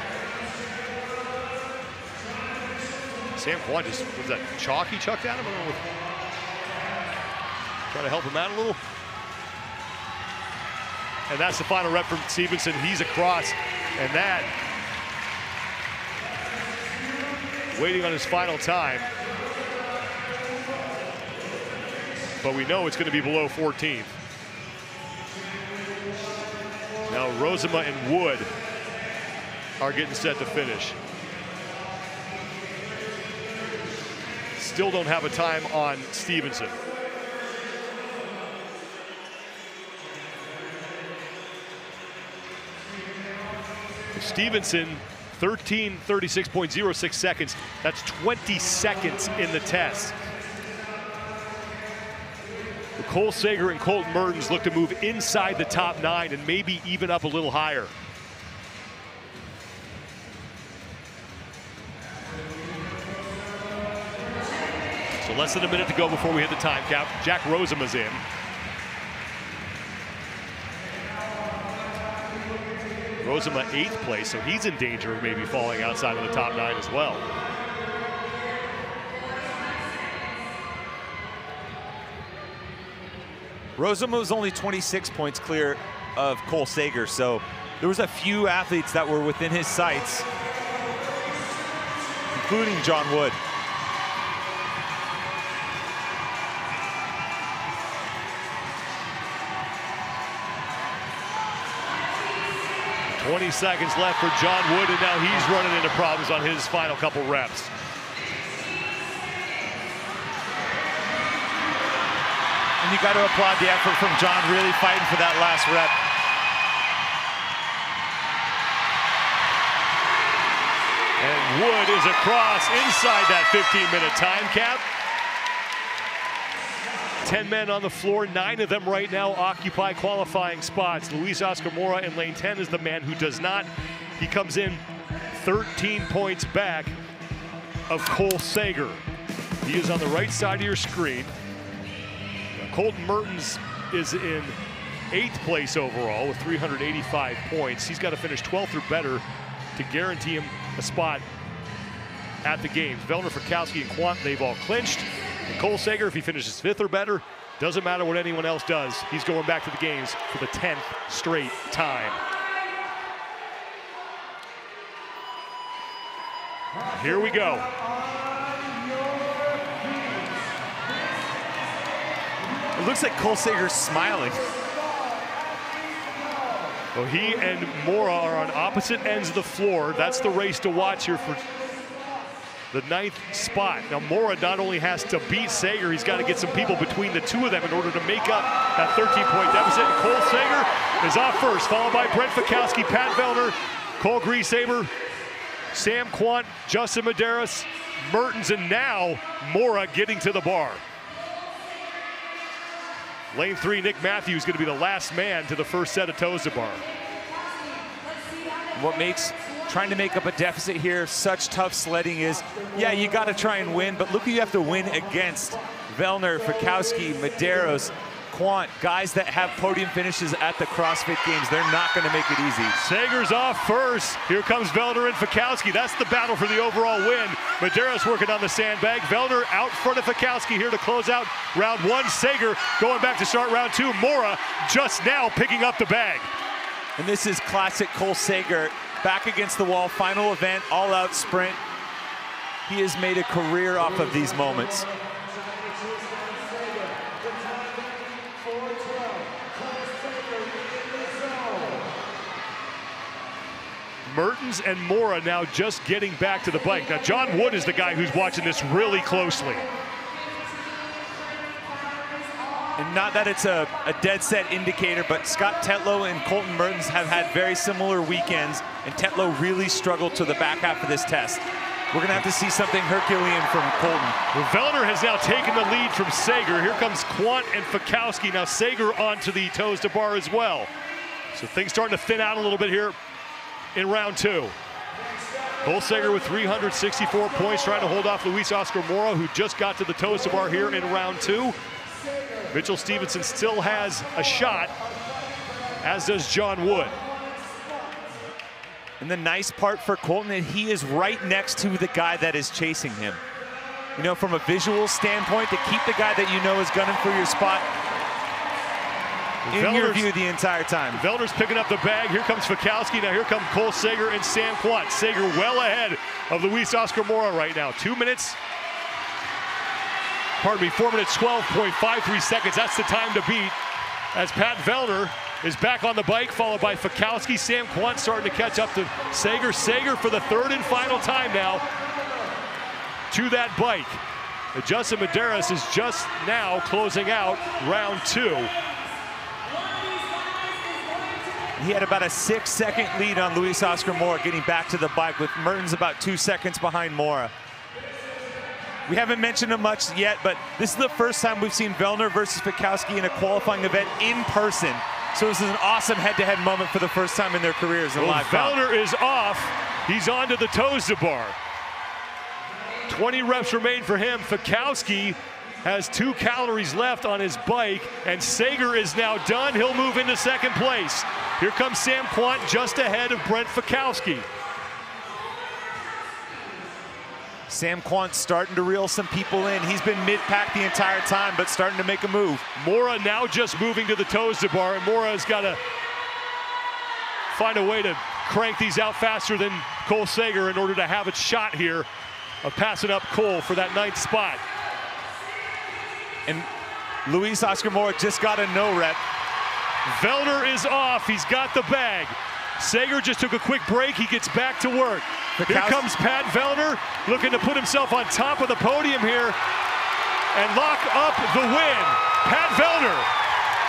Sam Kwan just, was that chalk he chucked at him? I don't know. Trying to help him out a little. And that's the final rep from Stevenson. He's across, and that, waiting on his final time. But we know it's going to be below 14th. Now Rozema and Wood are getting set to finish. Still don't have a time on Stevenson. Stevenson, 13:36.06 seconds. That's 20 seconds in the test. Cole Sager and Colton Mertens look to move inside the top 9 and maybe even up a little higher. So less than a minute to go before we hit the time cap. Jack Rozema's in. Rozema 8th place, so he's in danger of maybe falling outside of the top 9 as well. Rozema was only 26 points clear of Cole Sager, so there was a few athletes that were within his sights, including John Wood. "20 seconds left for John Wood, and now he's running into problems on his final couple reps. And you got to applaud the effort from John, really fighting for that last rep. And Wood is across inside that 15-minute time cap. 10 men on the floor, 9 of them right now occupy qualifying spots. Luis Oscar Mora in lane 10 is the man who does not. He comes in 13 points back of Cole Sager. He is on the right side of your screen. Colton Mertens is in 8th place overall with 385 points. He's got to finish 12th or better to guarantee him a spot at the games. Vellner, Fikowski, and Quant, they've all clinched. And Cole Sager, if he finishes 5th or better, doesn't matter what anyone else does. He's going back to the games for the 10th straight time. Here we go. It looks like Cole Sager's smiling. Well, he and Mora are on opposite ends of the floor. That's the race to watch here for the 9th spot. Now, Mora not only has to beat Sager, he's got to get some people between the two of them in order to make up that 13-point deficit. And Cole Sager is off first, followed by Brent Fikowski, Pat Vellner, Cole Griesaber, Sam Quant, Justin Medeiros, Mertens, and now Mora getting to the bar. Lane 3, Nick Matthews is going to be the last man to the first set of toes to bar. What makes trying to make up a deficit here such tough sledding is, yeah, you got to try and win, but look who you have to win against. Vellner, Fikowski, Medeiros, Quant, guys that have podium finishes at the CrossFit Games. They're not going to make it easy. Sager's off first. Here comes Vellner and Fikowski. That's the battle for the overall win. Medeiros working on the sandbag. Vellner out front of Fikowski here to close out round 1. Sager going back to start round 2. Mora just now picking up the bag. And this is classic Cole Sager. Back against the wall, final event, all-out sprint. He has made a career off of these moments. Mertens and Mora now just getting back to the bike. Now, John Wood is the guy who's watching this really closely. And not that it's a dead set indicator, but Scott Tetlow and Colton Mertens have had very similar weekends, and Tetlow really struggled to the back half of this test. We're gonna have to see something Herculean from Colton. Well, Vellner has now taken the lead from Sager. Here comes Quant and Fikowski. Now Sager onto the toes to bar as well. So things starting to thin out a little bit here in round 2. Cole Sager with 364 points, trying to hold off Luis Oscar Mora, who just got to the toes to bar here in round 2. Mitchell Stevenson still has a shot, as does John Wood. And the nice part for Colton is he is right next to the guy that is chasing him. You know, from a visual standpoint, to keep the guy that you know is gunning for your spot in your view the entire time. Vellner's picking up the bag. Here comes Fikowski. Now here come Cole Sager and Sam Quant. Sager well ahead of Luis Oscar Mora right now. 4 minutes 12.53 seconds. That's the time to beat, as Pat Vellner is back on the bike, followed by Fikowski. Sam Quant starting to catch up to Sager. Sager for the 3rd and final time now to that bike. Justin Medeiros is just now closing out round 2. He had about a 6-second lead on Luis Oscar Mora getting back to the bike, with Mertens about 2 seconds behind Mora. We haven't mentioned him much yet, but this is the first time we've seen Vellner versus Fikowski in a qualifying event in person. So this is an awesome head-to-head moment for the first time in their careers in live comp. Vellner is off. He's on to the toes to bar. 20 reps remain for him. Fikowski has 2 calories left on his bike, and Sager is now done. He'll move into 2nd place. Here comes Sam Quant just ahead of Brent Fikowski. Sam Quant starting to reel some people in. He's been mid-pack the entire time, but starting to make a move. Mora now just moving to the toes to bar, and Mora's got to find a way to crank these out faster than Cole Sager in order to have a shot here of passing up Cole for that 9th spot. And Luis Oscar Mora just got a no rep. Vellner is off. He's got the bag. Sager just took a quick break. He gets back to work. Here comes Pat Vellner, looking to put himself on top of the podium here and lock up the win. Pat Vellner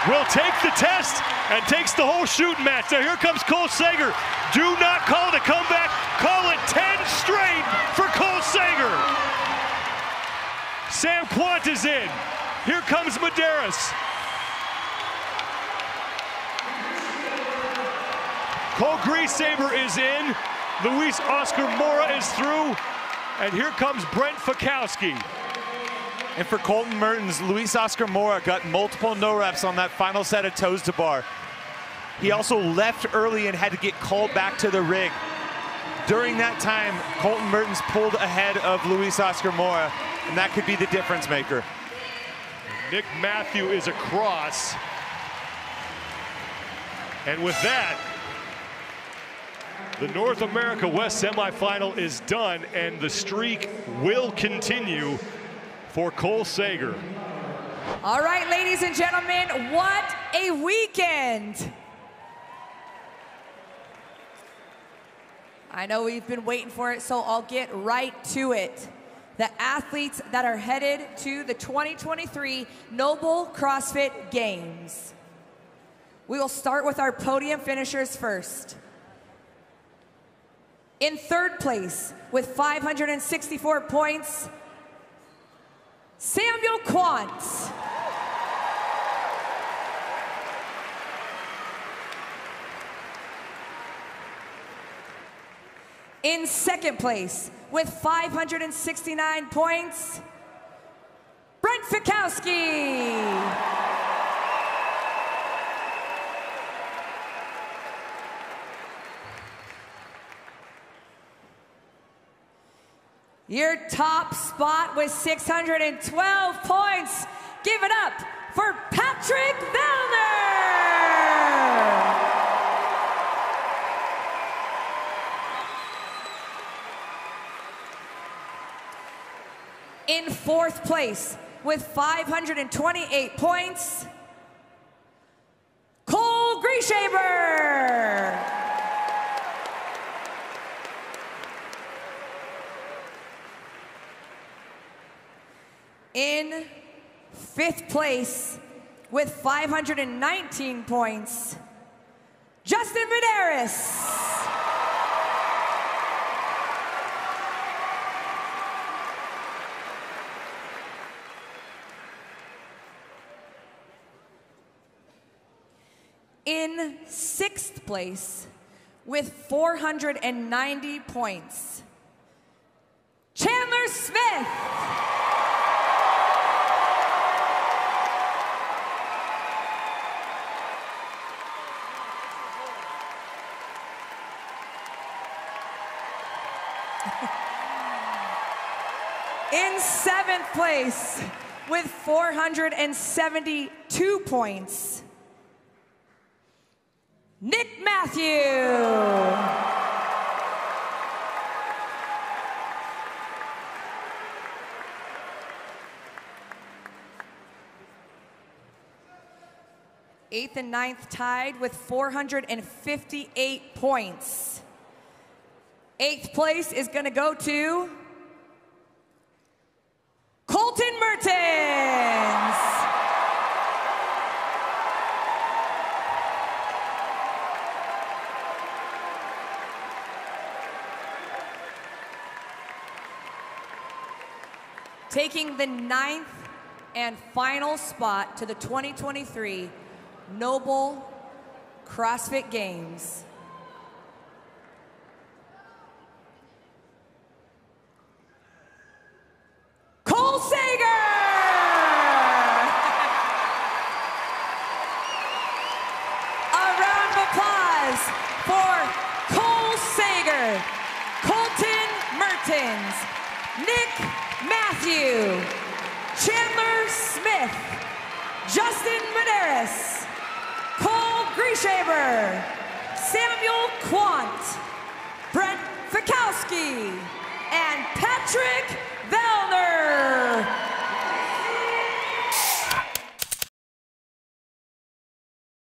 will take the test and takes the whole shooting match. Now here comes Cole Sager. Do not call it a comeback. Call it 10 straight for Cole Sager. Sam Quant is in. Here comes Medeiros. Cole Griesaber is in. Luis Oscar Mora is through. And here comes Brent Fikowski. And for Colton Mertens, Luis Oscar Mora got multiple no reps on that final set of toes to bar. He also left early and had to get called back to the rig. During that time, Colton Mertens pulled ahead of Luis Oscar Mora, and that could be the difference maker. Nick Matthew is across. And with that, the North America West Semifinal is done, and the streak will continue for Cole Sager. All right, ladies and gentlemen, what a weekend. I know we've been waiting for it, so I'll get right to it. The athletes that are headed to the 2023 NOBULL CrossFit Games. We will start with our podium finishers first. In third place with 564 points, Samuel Quant. In second place with 569 points, Brent Fikowski. Your top spot with 612 points. Give it up for Patrick Vellner. In fourth place with 528 points, Cole Griesaber. In fifth place with 519 points, Justin Medeiros. In sixth place with 490 points, Chandler Smith. In seventh place with 472 points, Nick Matthew. Eighth and ninth tied with 458 points. Eighth place is going to go to Colton Mertens. Taking the ninth and final spot to the 2023 NOBULL CrossFit Games, Cole Sager! A round of applause for Cole Sager, Colton Mertens, Nick Matthew, Chandler Smith, Justin Medeiros, Cole Griesaber, Samuel Quant, Brent Fikowski, and Patrick